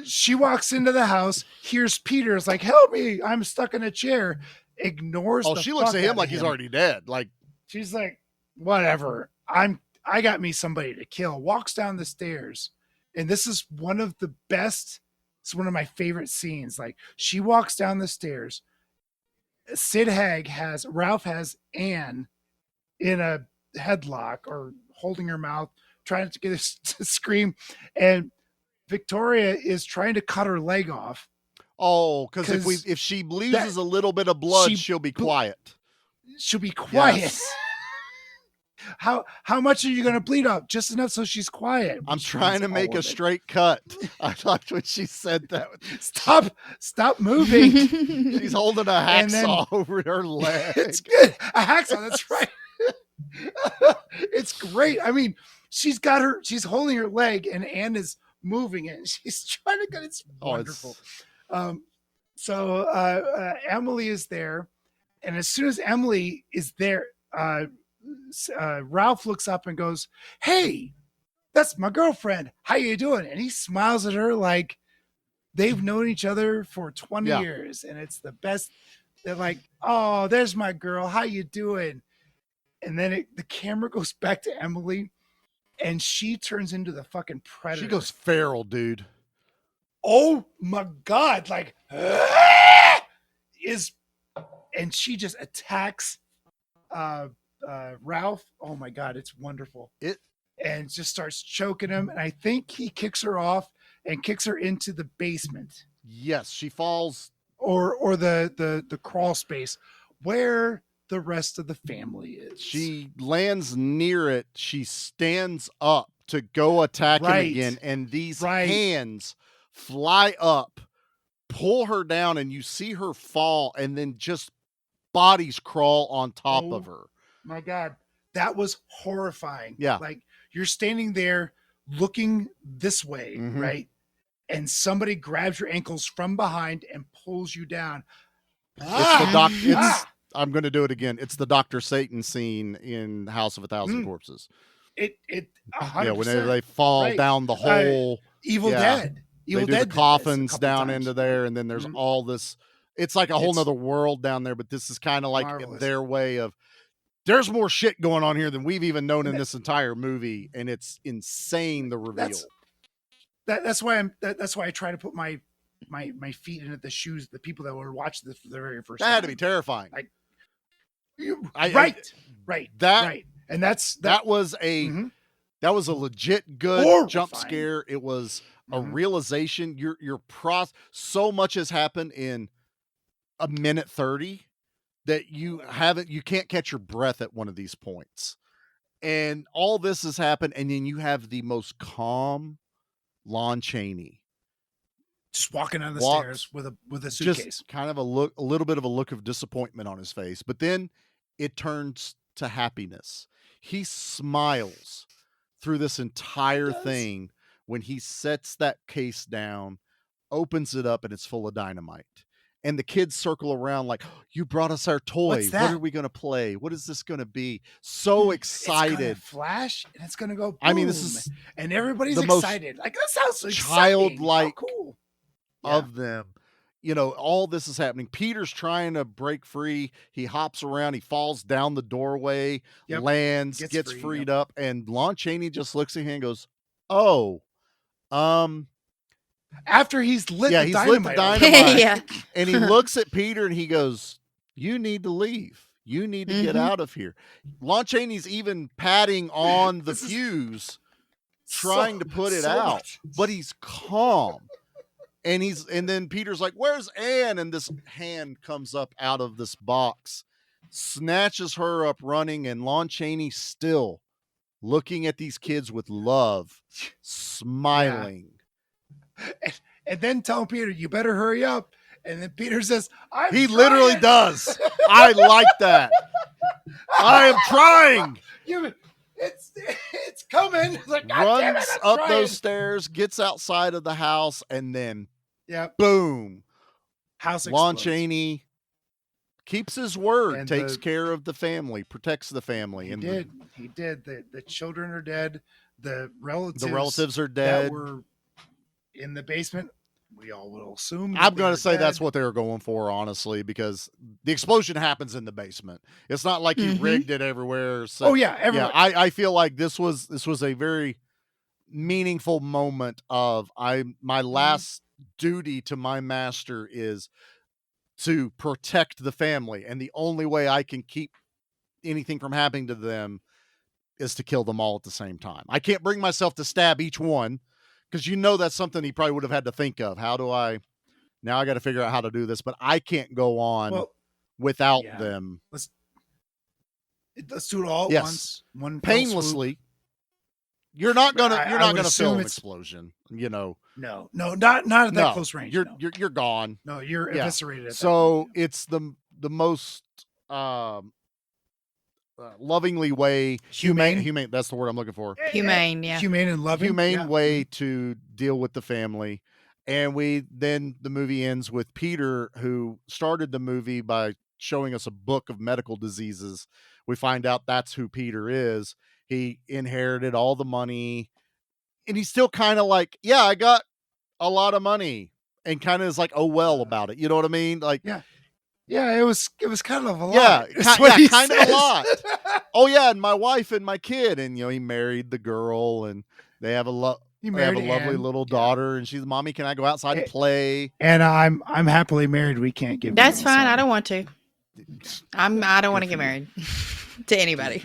She walks into the house, hears Peter's like, "Help me! I'm stuck in a chair." Ignores. Oh, the she looks fuck at him out like of he's him. already dead. Like She's like, "Whatever. I got me somebody to kill." Walks down the stairs, and this is one of the best. It's one of my favorite scenes. Like she walks down the stairs. Sid Haig Ralph has Anne in a headlock or holding her mouth, trying to get her to scream, and Victoria is trying to cut her leg off. oh, because if she loses a little bit of blood, she'll be quiet. She'll be quiet. Yes. How much are you going to bleed up? Just enough so she's quiet. I'm trying to make a straight cut. I liked when she said that. Stop moving. She's holding a And then- hacksaw over her leg. It's good. A hacksaw. That's right. It's great. I mean, she's holding her leg, and Anne is moving it. And she's trying to get. It's wonderful. So Emily is there, and as soon as Emily is there, Ralph looks up and goes, "Hey, that's my girlfriend. How you doing?" And he smiles at her like they've known each other for 20 years, and it's the best. They're like, "Oh, there's my girl. How you doing?" And then the camera goes back to Emily, and she turns into the fucking predator. She goes feral, dude. Oh my God. Like, and she just attacks Ralph. Oh my God. It's wonderful. And just starts choking him. And I think he kicks her off and kicks her into the basement. Yes, she falls. Or the crawl space where the rest of the family is. She lands near it. She stands up to go attack him again. And these hands fly up, pull her down, and you see her fall, and then just bodies crawl on top of her. My God. That was horrifying. Yeah. Like you're standing there looking this way, right? And somebody grabs your ankles from behind and pulls you down. It's the I'm going to do it again. It's the Dr. Satan scene in House of a Thousand Corpses. It 100%. Yeah, whenever they fall down the hole. Evil Dead. Evil they do Dead the did this coffins a couple down times. into there, and then there's all this. It's like a whole nother world down there, but this is kind of like marvelous. their way of. There's more shit going on here than we've even known in this entire movie, and it's insane. The reveal. That's why I try to put my feet into the shoes of the people that would watch this for the very first time. That had to be terrifying. Right. And that was a legit good horrifying. jump scare. It was a realization. So much has happened in a minute 30 that you can't catch your breath at one of these points. And all this has happened, and then you have the most calm Lon Chaney just walking down the stairs with a suitcase. Just kind of a little bit of a look of disappointment on his face, but then it turns to happiness. He smiles through this entire thing when he sets that case down, opens it up, and it's full of dynamite. And the kids circle around like, "You brought us our toy. What's that? What are we going to play? What is this going to be?" So excited. It's gonna flash and it's going to go boom. I mean, this is and everybody's the most excited. Like, that sounds so exciting. childlike How cool. of them. You know, all this is happening. Peter's trying to break free. He hops around. He falls down the doorway, lands, gets freed up. And Lon Chaney just looks at him and goes, "Oh, after he's lit the he's dynamite. lit the dynamite." Yeah. And he looks at Peter and he goes, "You need to leave. You need to get out of here." Lon Chaney's even patting on the fuse, trying to put it out, but he's calm. And then Peter's like, "Where's Anne?" And this hand comes up out of this box, snatches her up running, and Lon Chaney still looking at these kids with love, smiling. And then telling Peter, "You better hurry up." And then Peter says, He literally does. I like that. I am trying. It's coming. Like, Runs up those stairs, gets outside of the house, and then boom. House Lon explodes. Chaney keeps his word, And takes care of the family, protects the family. He did. The children are dead. The relatives are dead. That were in the basement. We all will assume. I'm going to say that's what they were going for, honestly, because the explosion happens in the basement. It's not like he rigged it everywhere. So, everywhere. I feel like this was a very meaningful moment of my last duty to my master is to protect the family, and the only way I can keep anything from happening to them is to kill them all at the same time. I can't bring myself to stab each one, because that's something he probably would have had to think of. How do I now? I got to figure out how to do this, but I can't go on without them. Let's do it all at once. One fell painlessly. swoop. You're not gonna would film an assume explosion. No, not at that close range. You're gone. No, you're eviscerated. So it's the most lovingly way humane. That's the word I'm looking for. Humane, yeah. Humane and loving. Humane way to deal with the family. And the movie ends with Peter, who started the movie by showing us a book of medical diseases. We find out that's who Peter is. He inherited all the money, and he's still kind of like, yeah, I got a lot of money, and kind of is like, oh well about it. You know what I mean? Like, yeah, it was kind of a lot. Yeah, kind of a lot. Oh yeah, and my wife and my kid, and he married the girl, and they have a lovely little daughter, and she's, mommy, can I go outside and play? And I'm happily married. We can't get That's fine. I don't want to. I don't want to get married to anybody.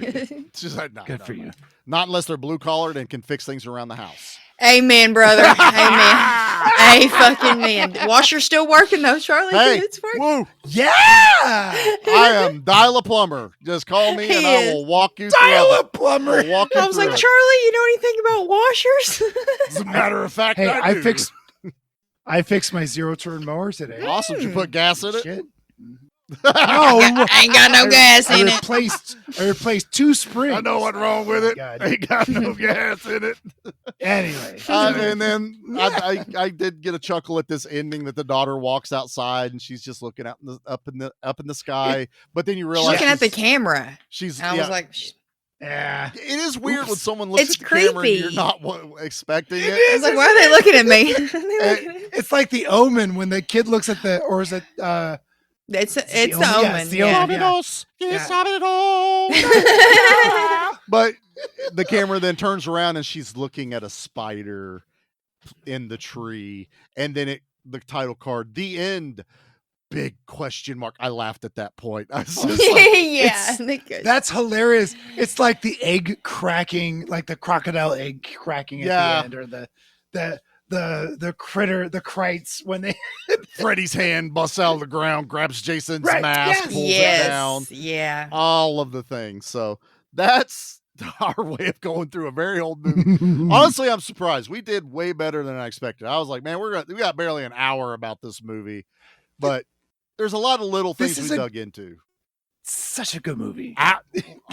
She's like, no, good for you. Not unless they're blue collared and can fix things around the house. Amen, brother. Amen. Fucking man. Washer's still working though, Charlie. Hey, it's working. Woo. Yeah. I am Dial a Plumber. Just call me and I will walk you through Dial a Plumber. I was like, Charlie, you know anything about washers? As a matter of fact, hey, I do. I fixed my zero-turn mower today. Awesome. Did you put gas in it? Shit. No, I ain't got no gas in it. I replaced 2 springs. I know what's wrong with it. Ain't got no gas in it. Anyway, and then I did get a chuckle at this ending that the daughter walks outside and she's just looking out up in the sky. But then you realize looking at the camera. I was like, yeah, it is weird when someone looks at the creepy. camera and you're not expecting it. I was like, why are they looking at me? It's like The Omen when the kid looks at or is it? It's the Omen. But the camera then turns around and she's looking at a spider in the tree, and then the title card, "The End." Big question mark. I laughed at that point. I was just like, that's hilarious. It's like the egg cracking, like the crocodile egg cracking at the end, or the critter, the krites when they Freddy's hand busts out of the ground, grabs Jason's mask, pulls it down. Yeah. All of the things. So that's our way of going through a very old movie. Honestly, I'm surprised. We did way better than I expected. I was like, man, we got barely an hour about this movie, but there's a lot of little things we dug into. Such a good movie.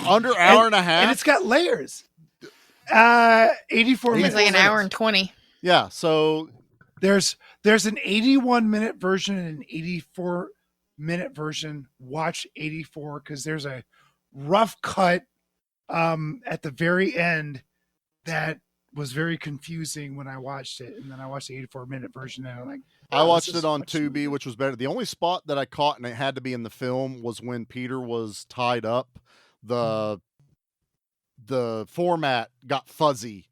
Under hour and a half. And it's got layers. 84 minutes. It's like an hour and 20. Yeah, so there's an 81-minute version and an 84-minute version. Watch 84 because there's a rough cut at the very end that was very confusing when I watched it, and then I watched the 84-minute version, and I'm like, I watched it on Tubi, which was better. The only spot that I caught, and it had to be in the film, was when Peter was tied up. The format got fuzzy.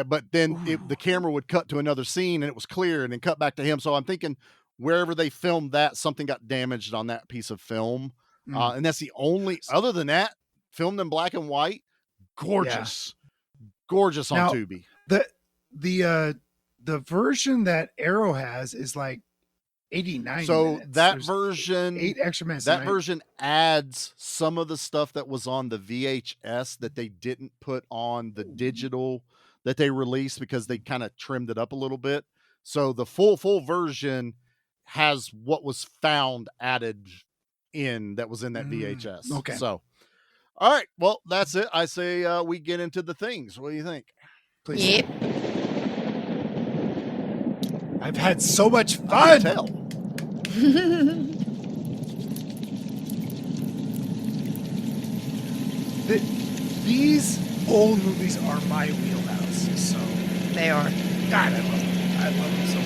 But then the camera would cut to another scene and it was clear and then cut back to him. So I'm thinking wherever they filmed that, something got damaged on that piece of film. And that's the only, other than that, filmed in black and white. Gorgeous. Yeah. Gorgeous on Tubi. The version that Arrow has is like 89 so minutes. That version, 8 extra minutes. That version adds some of the stuff that was on the VHS that they didn't put on the digital that they released because they kind of trimmed it up a little bit. So the full version has what was found added in that was in that VHS. Okay. So, all right. Well, that's it. I say we get into the things. What do you think? Please. Yep. I've had so much I fun. can tell. These old movies are my wheelhouse. So They are. God, I love them. I love them so much.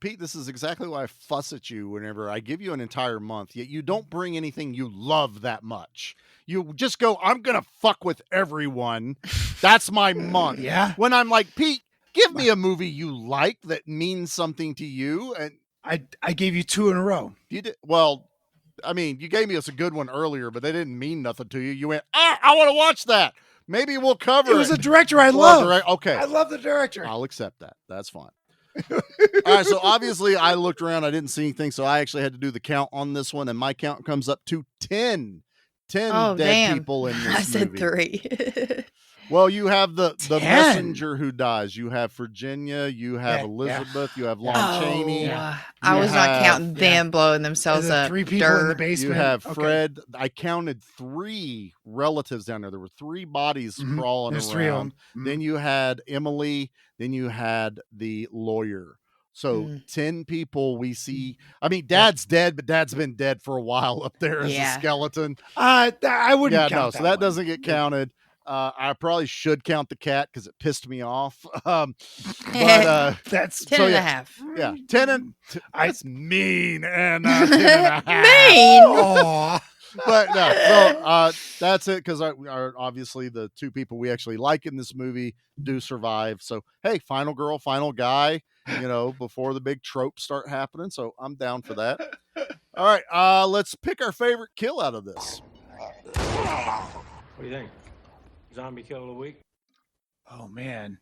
Pete, this is exactly why I fuss at you whenever I give you an entire month, yet you don't bring anything you love that much. You just go, I'm going to fuck with everyone. That's my month. Yeah. When I'm like, Pete, give me a movie you like that means something to you. And I gave you 2 in a row. you did. Well, I mean, you gave me us a good one earlier, but they didn't mean nothing to you. You went, I want to watch that. Maybe we'll cover it. It was a director I Well, love. Okay. I love the director. I'll accept that. That's fine. All right, so obviously I looked around, I didn't see anything, so I actually had to do the count on this one, and my count comes up to 10 dead people in this I said movie. 3. Well, you have the 10. messenger who dies. You have Virginia. You have Yeah, Elizabeth. You have Lon Chaney. I was not counting them blowing And themselves the up. 3 people in the Dirt. basement. You have Okay. Fred. I counted 3 relatives down there. There were 3 bodies crawling There's 3 of around. them. Then you had Emily. Then you had the lawyer. So 10 people we see. I mean, Dad's dead, but Dad's been dead for a while up there as a skeleton. I wouldn't count so that one. doesn't get counted. I probably should count the cat because it pissed me off. But that's 10 and a half. Yeah, 10 and that's mean and 10 and a half. Mean. Aw. But no, so that's it because obviously the 2 people we actually like in this movie do survive. So hey, final girl, final guy, before the big tropes start happening. So I'm down for that. All right, let's pick our favorite kill out of this. What do you think? Zombie kill of the week? Oh man.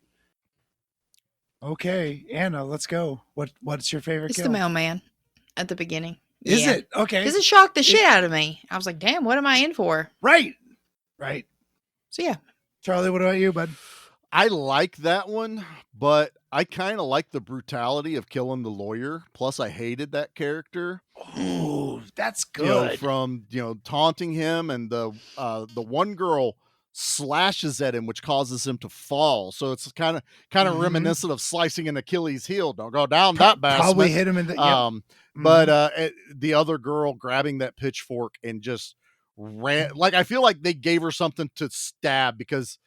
Okay, Anna, let's go. What's your favorite It's kill? the mailman at the beginning. Is it? Okay. Because it shocked the shit out of me. I was like, damn, what am I in for? Right. So yeah. Charlie, what about you, bud? I like that one, but I kind of like the brutality of killing the lawyer. Plus, I hated that character. Oh, that's good. From taunting him, and the one girl slashes at him, which causes him to fall. So it's kind of reminiscent of slicing an Achilles heel. Don't go down that bad. Probably hit him in the. But the other girl grabbing that pitchfork and just ran. Like I feel like they gave her something to stab because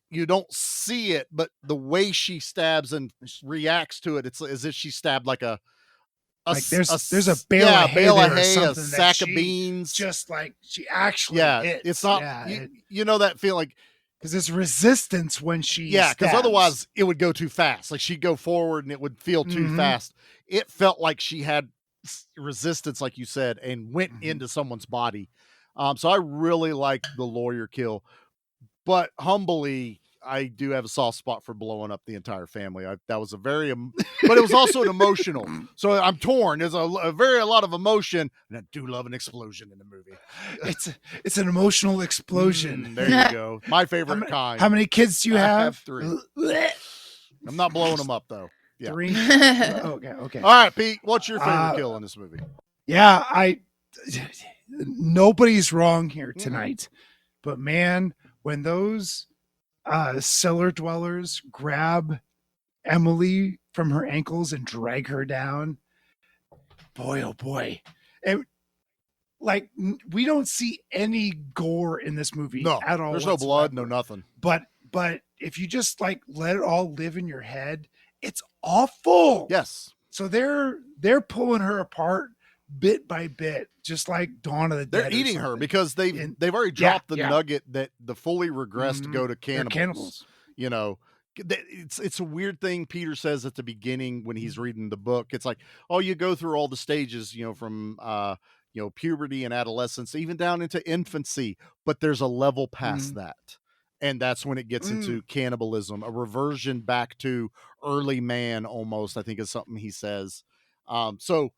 you don't see it, but the way she stabs and reacts to it, it's as if she stabbed like there's a bale of hay, a sack of beans, just like she actually hits. It's not you know that feeling like because there's resistance when she because otherwise it would go too fast. Like she'd go forward and it would feel too fast. It felt like she had resistance, like you said, and went into someone's body. So I really like the lawyer kill, but humbly, I do have a soft spot for blowing up the entire family. That was but it was also an emotional. So I'm torn. There's a lot of emotion, and I do love an explosion in the movie. It's an emotional explosion. There you go. My favorite kind. How many kids do you have? 3. I'm not blowing them up though. Yeah. 3. Okay. All right, Pete. What's your favorite kill in this movie? Yeah, nobody's wrong here tonight, but man, when those cellar dwellers grab Emily from her ankles and drag her down, boy, oh boy. We don't see any gore in this movie at all. There's no blood, no nothing. But if you just let it all live in your head, it's awful. Yes. So they're pulling her apart bit by bit, just like Dawn of the Dead. They're eating her because they've already dropped the nugget that the fully regressed go to cannibals. It's a weird thing Peter says at the beginning when he's reading the book. It's like, oh, you go through all the stages, from puberty and adolescence, even down into infancy, but there's a level past that. And that's when it gets into cannibalism, a reversion back to early man almost, I think is something he says. So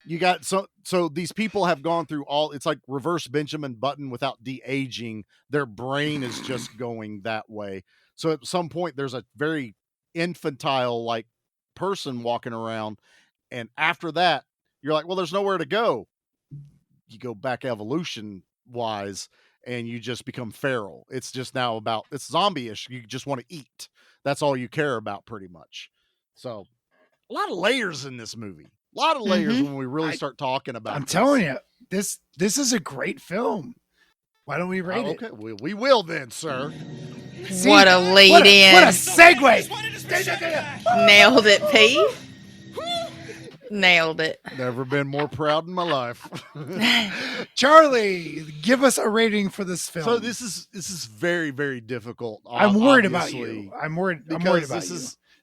you got so these people have gone through it's like reverse Benjamin Button without de-aging. Their brain is just going that way. So at some point there's a very infantile person walking around. And after that, you're like, well, there's nowhere to go. You go back evolution wise and you just become feral. It's just now about, it's zombie-ish. You just want to eat. That's all you care about pretty much. So a lot of layers in this movie. A lot of layers when we really start talking about I'm telling you, this is a great film. Why don't we rate it? Okay, we will then, sir. See, what a lead in. What a segue. Nailed it, P. Nailed it. Never been more proud in my life. Charlie, give us a rating for this film. So this is very, very difficult. I'm worried about you. I'm worried about you.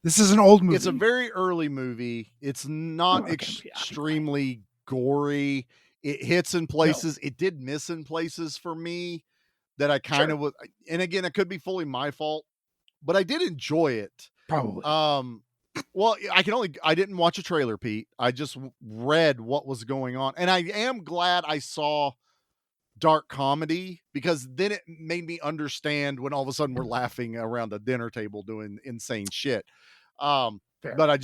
This is an old movie. It's a very early movie. It's not extremely gory. It hits in places. No. It did miss in places for me that I kind of was. And again, it could be fully my fault, but I did enjoy it. Probably. Well, I didn't watch a trailer, Pete. I just read what was going on. And I am glad I saw dark comedy, because then it made me understand when all of a sudden we're laughing around a dinner table doing insane shit. But I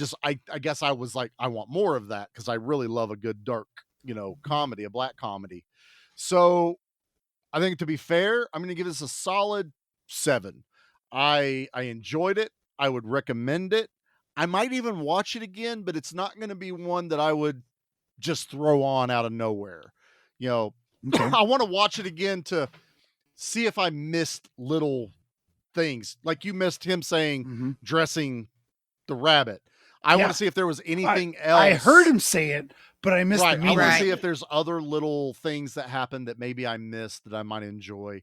guess I was like, I want more of that, because I really love a good dark, comedy, a black comedy. So I think, to be fair, I'm going to give this a solid 7. I enjoyed it. I would recommend it. I might even watch it again, but it's not going to be one that I would just throw on out of nowhere. I want to watch it again to see if I missed little things. Like you missed him saying dressing the rabbit. I want to see if there was anything else. I heard him say it, but I missed the meaning. I want to see if there's other little things that happened that maybe I missed that I might enjoy.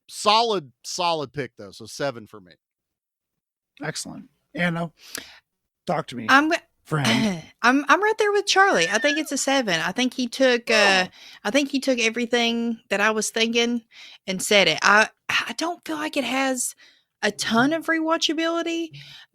Solid pick though. So 7 for me. Excellent. Anna, talk to me. Friend. I'm right there with Charlie. I think it's a 7. I think he took everything that I was thinking and said it. I don't feel like it has a ton of rewatchability,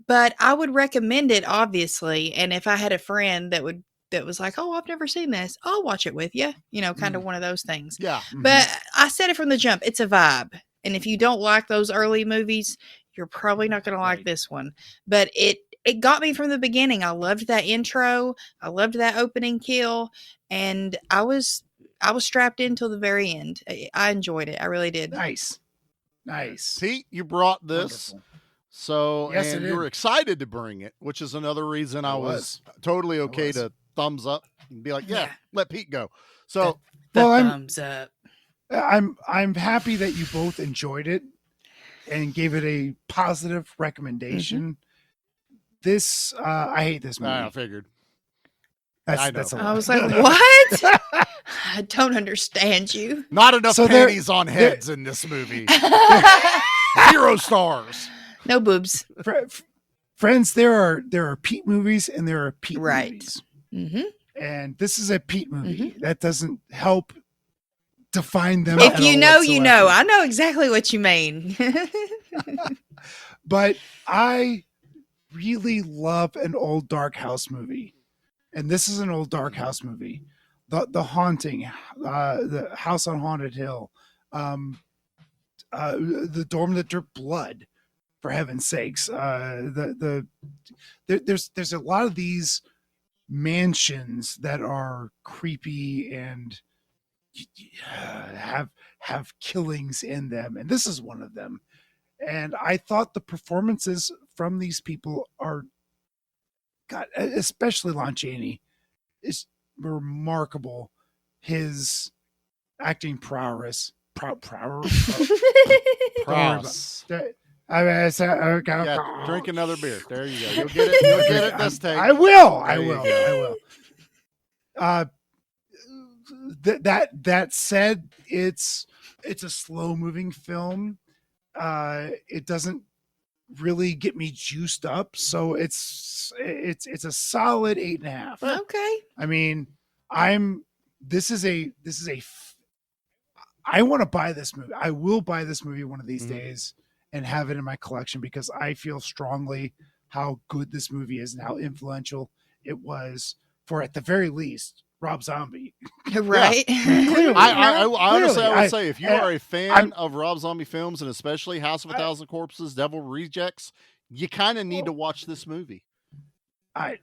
but I would recommend it, obviously. And if I had a friend that was like, "Oh, I've never seen this. I'll watch it with you." Kind of one of those things. Yeah. But I said it from the jump. It's a vibe. And if you don't like those early movies, you're probably not going to like this one. But it got me from the beginning. I loved that intro. I loved that opening kill, and I was strapped in till the very end. I enjoyed it. I really did. Nice. Pete, you brought this. Wonderful. So, yes, and you were excited to bring it, which is another reason I was totally okay to thumbs up and be like, yeah, let Pete go. So, thumbs up. I'm happy that you both enjoyed it and gave it a positive recommendation. This, I hate this movie. I figured. That's a lot. I was like, what? I don't understand you. Not enough panties on heads in this movie. 0 stars. No boobs. Friends, there are Pete movies and there are Pete movies. And this is a Pete movie. That doesn't help define them. If you know, you know. I know exactly what you mean. But I really love an old dark house movie. And this is an old dark house movie. The Haunting, the House on Haunted Hill, the Dorm That Dripped Blood, for heaven's sakes. There's a lot of these mansions that are creepy and have killings in them, and this is one of them. And I thought the performances from these people especially Lon Chaney, is remarkable. His acting prowess. Drink another beer. There you go. You'll get it. You'll get it this time. I will. That said, it's a slow moving film. It doesn't really get me juiced up, so it's a solid 8.5. Okay. I mean, I want to buy this movie. I will buy this movie one of these days and have it in my collection, because I feel strongly how good this movie is and how influential it was for, at the very least, Rob Zombie. Right. Clearly. I honestly, I would say, if you are a fan of Rob Zombie films, and especially House of a Thousand Corpses, Devil Rejects, you kind of need to watch this movie. I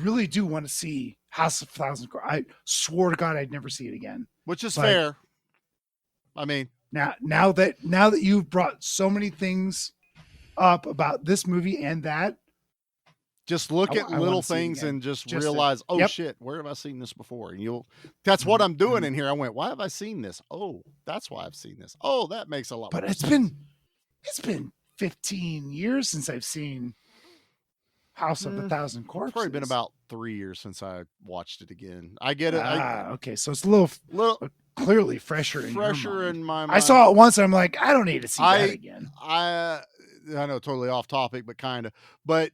really do want to see House of Thousand Corpses. I swore to God I'd never see it again. Which is fair. I mean, now that you've brought so many things up about this movie and that, just look at little things and just realize, shit, where have I seen this before? And that's what I'm doing in here. I went, why have I seen this? Oh, that's why I've seen this. Oh, that makes a lot more sense. But it's been 15 years since I've seen House of a Thousand Corpses. It's probably been about 3 years since I watched it again. I get it. Okay. So it's a little clearly fresher in my mind. I saw it once and I'm like, I don't need to see that again. I know, totally off topic, but kind of. But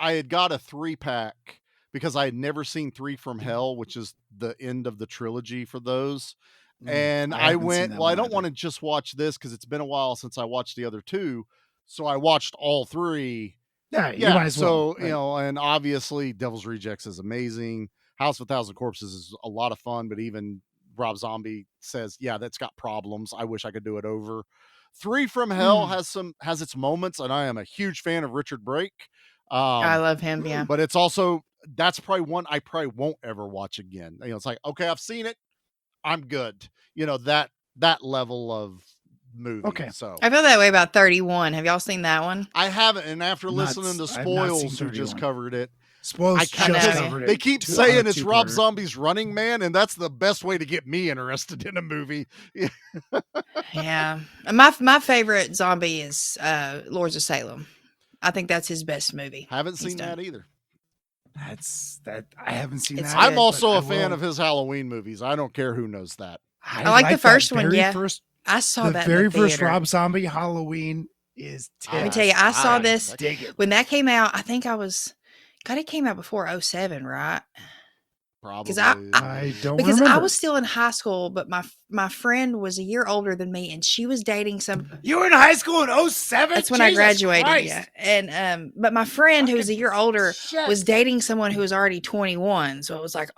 I had got a 3-pack because I had never seen 3 from Hell, which is the end of the trilogy for those. And I went, well, I don't want to just watch this because it's been a while since I watched the other 2. So I watched all 3. Yeah, you might as well. So, and obviously Devil's Rejects is amazing. House of a Thousand Corpses is a lot of fun, but even Rob Zombie says, yeah, that's got problems. I wish I could do it over. 3 from Hell has its moments, and I am a huge fan of Richard Brake. I love him, yeah. But it's also, that's probably one I probably won't ever watch again. It's like, okay, I've seen it. I'm good. That level of movie. Okay. So I feel that way about 31. Have y'all seen that one? I haven't. And after listening to Spoils, who just covered it, Spoils covered it. They keep saying it's Rob Zombie's Running Man, and that's the best way to get me interested in a movie. Yeah. My favorite zombie is Lords of Salem. I think that's his best movie. Haven't seen that either. I haven't seen that. I'm also a fan of his Halloween movies. I don't care who knows that. I like the first one. Yeah. I saw that. The very first theater. Rob Zombie Halloween is Let me tell you, I saw this when that came out. I think it came out before 2007, right? Probably. I don't because remember. I was still in high school, but my friend was a year older than me, and she was dating some. You were in high school in 2007? That's when I graduated. Yeah, and but my friend who was a year older was dating someone who was already 21. So it was like,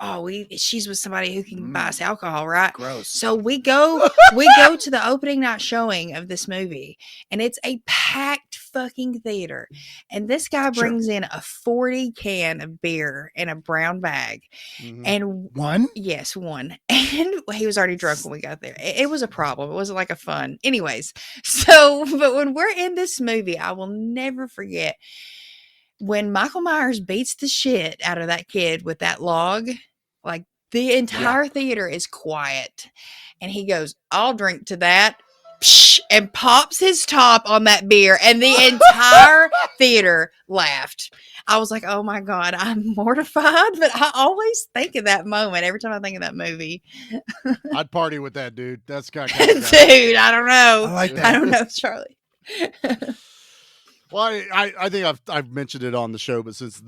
she's with somebody who can buy us alcohol, right? Gross. So we go to the opening night showing of this movie, and it's a packed fucking theater, and this guy brings in a 40 can of beer in a brown bag. And one? Yes, one. And he was already drunk when we got there. It was a problem. It wasn't like a fun. Anyways, but when we're in this movie, I will never forget when Michael Myers beats the shit out of that kid with that log. Like the entire theater is quiet. And he goes, I'll drink to that. And pops his top on that beer, and the entire theater laughed. I was like, oh my God, I'm mortified, but I always think of that moment every time I think of that movie. I'd party with that dude. That's kind of dude, I don't know. I like that. I don't know, Charlie. Well, I think I've mentioned it on the show, but since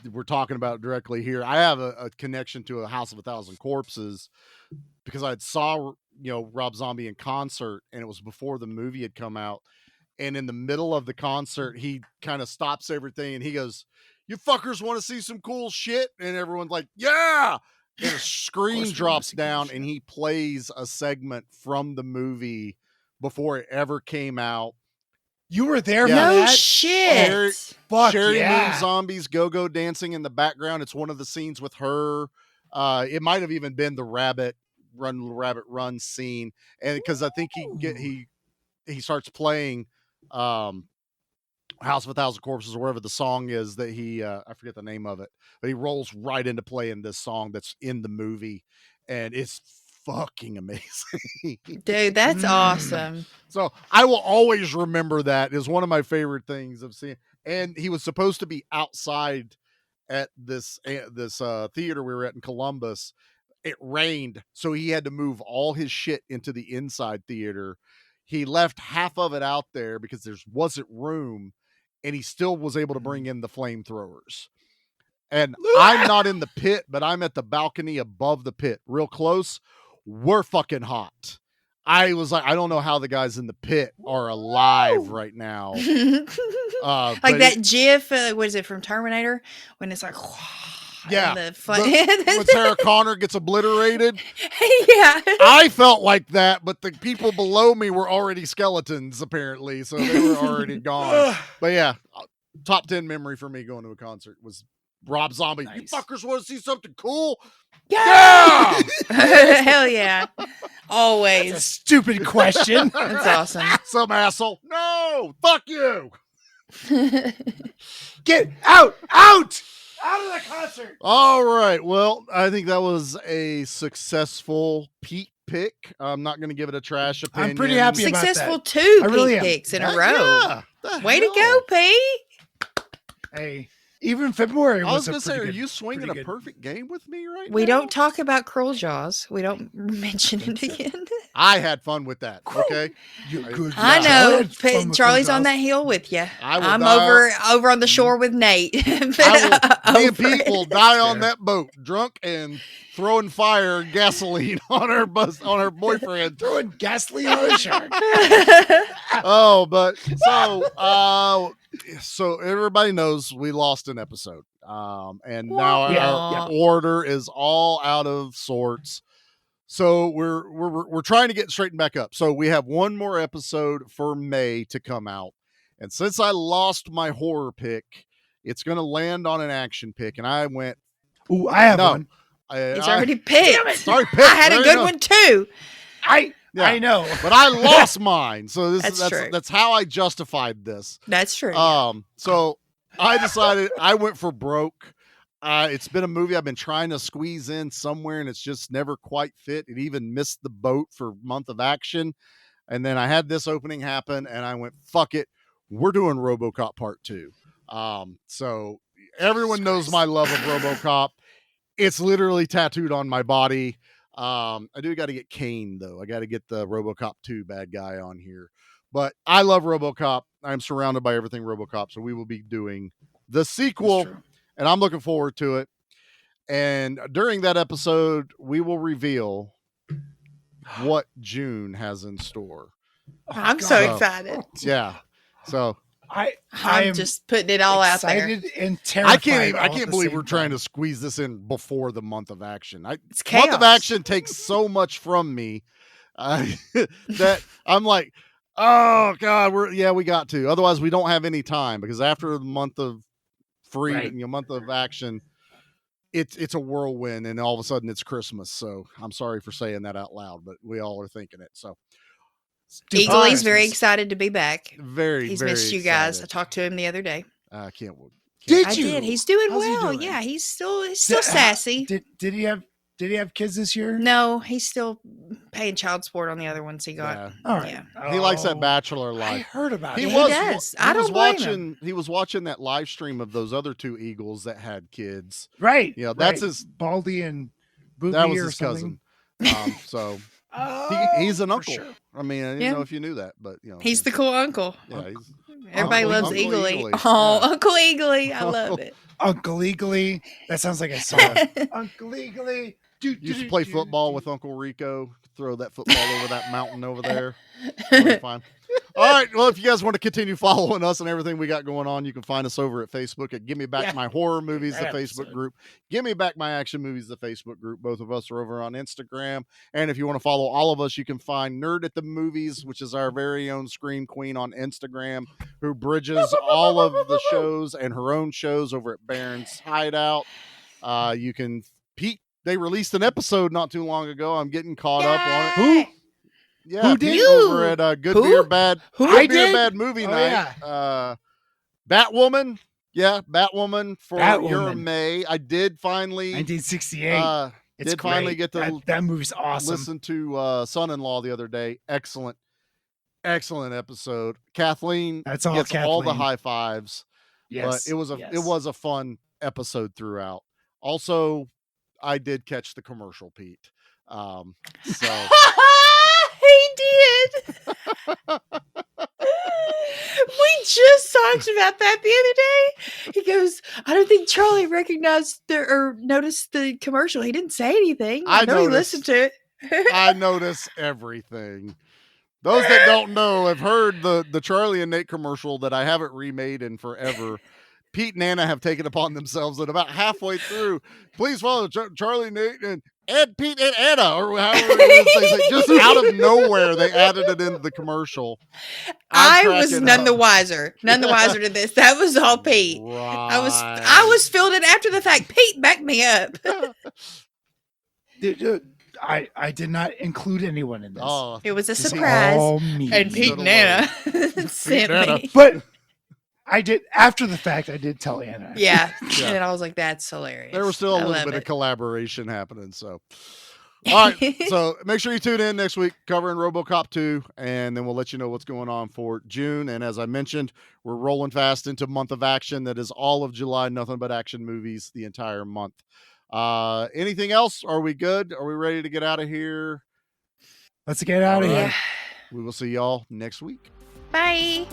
we're talking about it directly here, I have a connection to a House of a Thousand Corpses because I saw Rob Zombie in concert, and it was before the movie had come out. And in the middle of the concert, he kind of stops everything and he goes, "You fuckers want to see some cool shit?" And everyone's like, "Yeah!" And a screen drops down and he plays a segment from the movie before it ever came out. You were there for that? No shit. Sherry Moon Zombies go-go dancing in the background. It's one of the scenes with her. It might have even been the rabbit run scene, and because I think he starts playing House of a Thousand Corpses or wherever the song is that he I forget the name of it, but he rolls right into playing this song that's in the movie, and it's fucking amazing. Dude, that's awesome. So I will always remember that. It's one of my favorite things I've seen. And he was supposed to be outside at this theater we were at in Columbus. It rained, so he had to move all his shit into the inside theater. He left half of it out there because there wasn't room, and he still was able to bring in the flamethrowers. And I'm not in the pit, but I'm at the balcony above the pit, real close. We're fucking hot. I was like, I don't know how the guys in the pit are alive right now. Like that GIF, what is it from Terminator? When it's like, Yeah. And the fun- when Sarah Connor gets obliterated. Yeah. I felt like that, but the people below me were already skeletons, apparently. So they were already gone. But yeah, top 10 memory for me going to a concert was Rob Zombie. Nice. You fuckers want to see something cool? Yeah! Hell yeah. Always. That's a stupid question. That's awesome. Some asshole. No, fuck you. Get out of the concert. All right. Well, I think that was a successful Pete pick. I'm not going to give it a trash opinion. I'm pretty happy about that. Successful 2 really Pete am. picks in a row. Yeah. Way to go, Pete. Hey, even February I was was going to say, are good, you swinging a good. perfect game with me right now? We don't talk about Curl Jaws. We don't mention it again. I had fun with that. Okay. I know. Charlie's on that hill with you. I'm over on the shore with Nate. Me and Pete will die on that boat, drunk and throwing fire and gasoline on her boyfriend. Throwing gasoline on a shark. But so everybody knows we lost an episode. And now our order is all out of sorts. So we're trying to get straightened back up. So we have one more episode for May to come out. And since I lost my horror pick, it's going to land on an action pick. And I went, ooh, I have one. He's already picked. It's already picked. I had a good one too. I know, but I lost mine. So that's how I justified this. That's true. So I decided I went for broke. It's been a movie I've been trying to squeeze in somewhere, and it's just never quite fit. It even missed the boat for Month of Action. And then I had this opening happen, and I went, fuck it. We're doing RoboCop Part 2. So everyone knows my love of RoboCop. It's literally tattooed on my body. I do got to get Kane, though. I got to get the RoboCop 2 bad guy on here. But I love RoboCop. I'm surrounded by everything RoboCop, so we will be doing the sequel, and I'm looking forward to it. And during that episode, we will reveal what June has in store. I'm so excited. Yeah. So I'm just putting it all out there. And terrified. I can't believe we're trying to squeeze this in before the Month of Action. It's chaos. Month of Action takes so much from me that I'm like, oh God, we got to. Otherwise, we don't have any time, because after the month of month of action, it's a whirlwind, and all of a sudden it's Christmas. So I'm sorry for saying that out loud, but we all are thinking it. So Eagly's very excited to be back. He's very missed you guys. I talked to him the other day. I can't. Did you? I did. He's doing How's he well. doing? Yeah, he's still sassy. Did he have kids this year? No, he's still paying child support on the other ones he got. Yeah. All right. Yeah. He likes that bachelor life. I heard about it. He does. I don't blame him. He was watching that live stream of those other two Eagles that had kids. Right. Yeah, that's his Baldy and Boogie. That was or his something. cousin. So he's an uncle. Sure. I mean, I didn't know if you knew that, but he's the cool uncle. Yeah, everybody loves Uncle Eagly. Eagly. Oh, Uncle Eagly, I love it. Uncle Eagly. That sounds like a song. Uncle Eagly. Used to play football with Uncle Rico. Throw that football over that mountain over there. Fine. All right. Well, if you guys want to continue following us and everything we got going on, you can find us over at Facebook at Give Me Back My Horror Movies, the Facebook group. Give Me Back My Action Movies, the Facebook group. Both of us are over on Instagram. And if you want to follow all of us, you can find Nerd at the Movies, which is our very own Scream Queen on Instagram, who bridges all of the shows and her own shows over at Baron's Hideout. You can They released an episode not too long ago. I'm getting caught up on it. Who? Yeah, Who did? over at Good Beer Bad. Good Beer Bad Movie Night. Yeah. Batwoman. Yeah, Batwoman for your May. I did finally 1968. It's did finally great. get to that movie's awesome. Listen to Son-in-Law the other day. Excellent episode. Kathleen gets all the high fives. Yes, but it was a fun episode throughout. Also, I did catch the commercial, Pete. So he did. We just talked about that the other day. He goes, I don't think Charlie recognized or noticed the commercial. He didn't say anything. I know he listened to it. I notice everything. Those that don't know have heard the Charlie and Nate commercial that I haven't remade in forever. Pete and Anna have taken upon themselves, and about halfway through, please follow Charlie, Nate, and Ed, Pete, and Anna, or however it is. Just out of nowhere, they added it into the commercial. I was none the wiser to this. That was all Pete. Right. I was filled in after the fact. Pete, back me up. I did not include anyone in this. Oh, it was a surprise. And Pete and Anna sent me. But I did, after the fact, I did tell Anna. Yeah. And I was like, that's hilarious. There was still a little bit of collaboration happening. So, all right. So make sure you tune in next week covering RoboCop 2, and then we'll let you know what's going on for June. And as I mentioned, we're rolling fast into month of action. That is all of July, nothing but action movies the entire month. Anything else? Are we good? Are we ready to get out of here? Let's get out of here. We will see y'all next week. Bye.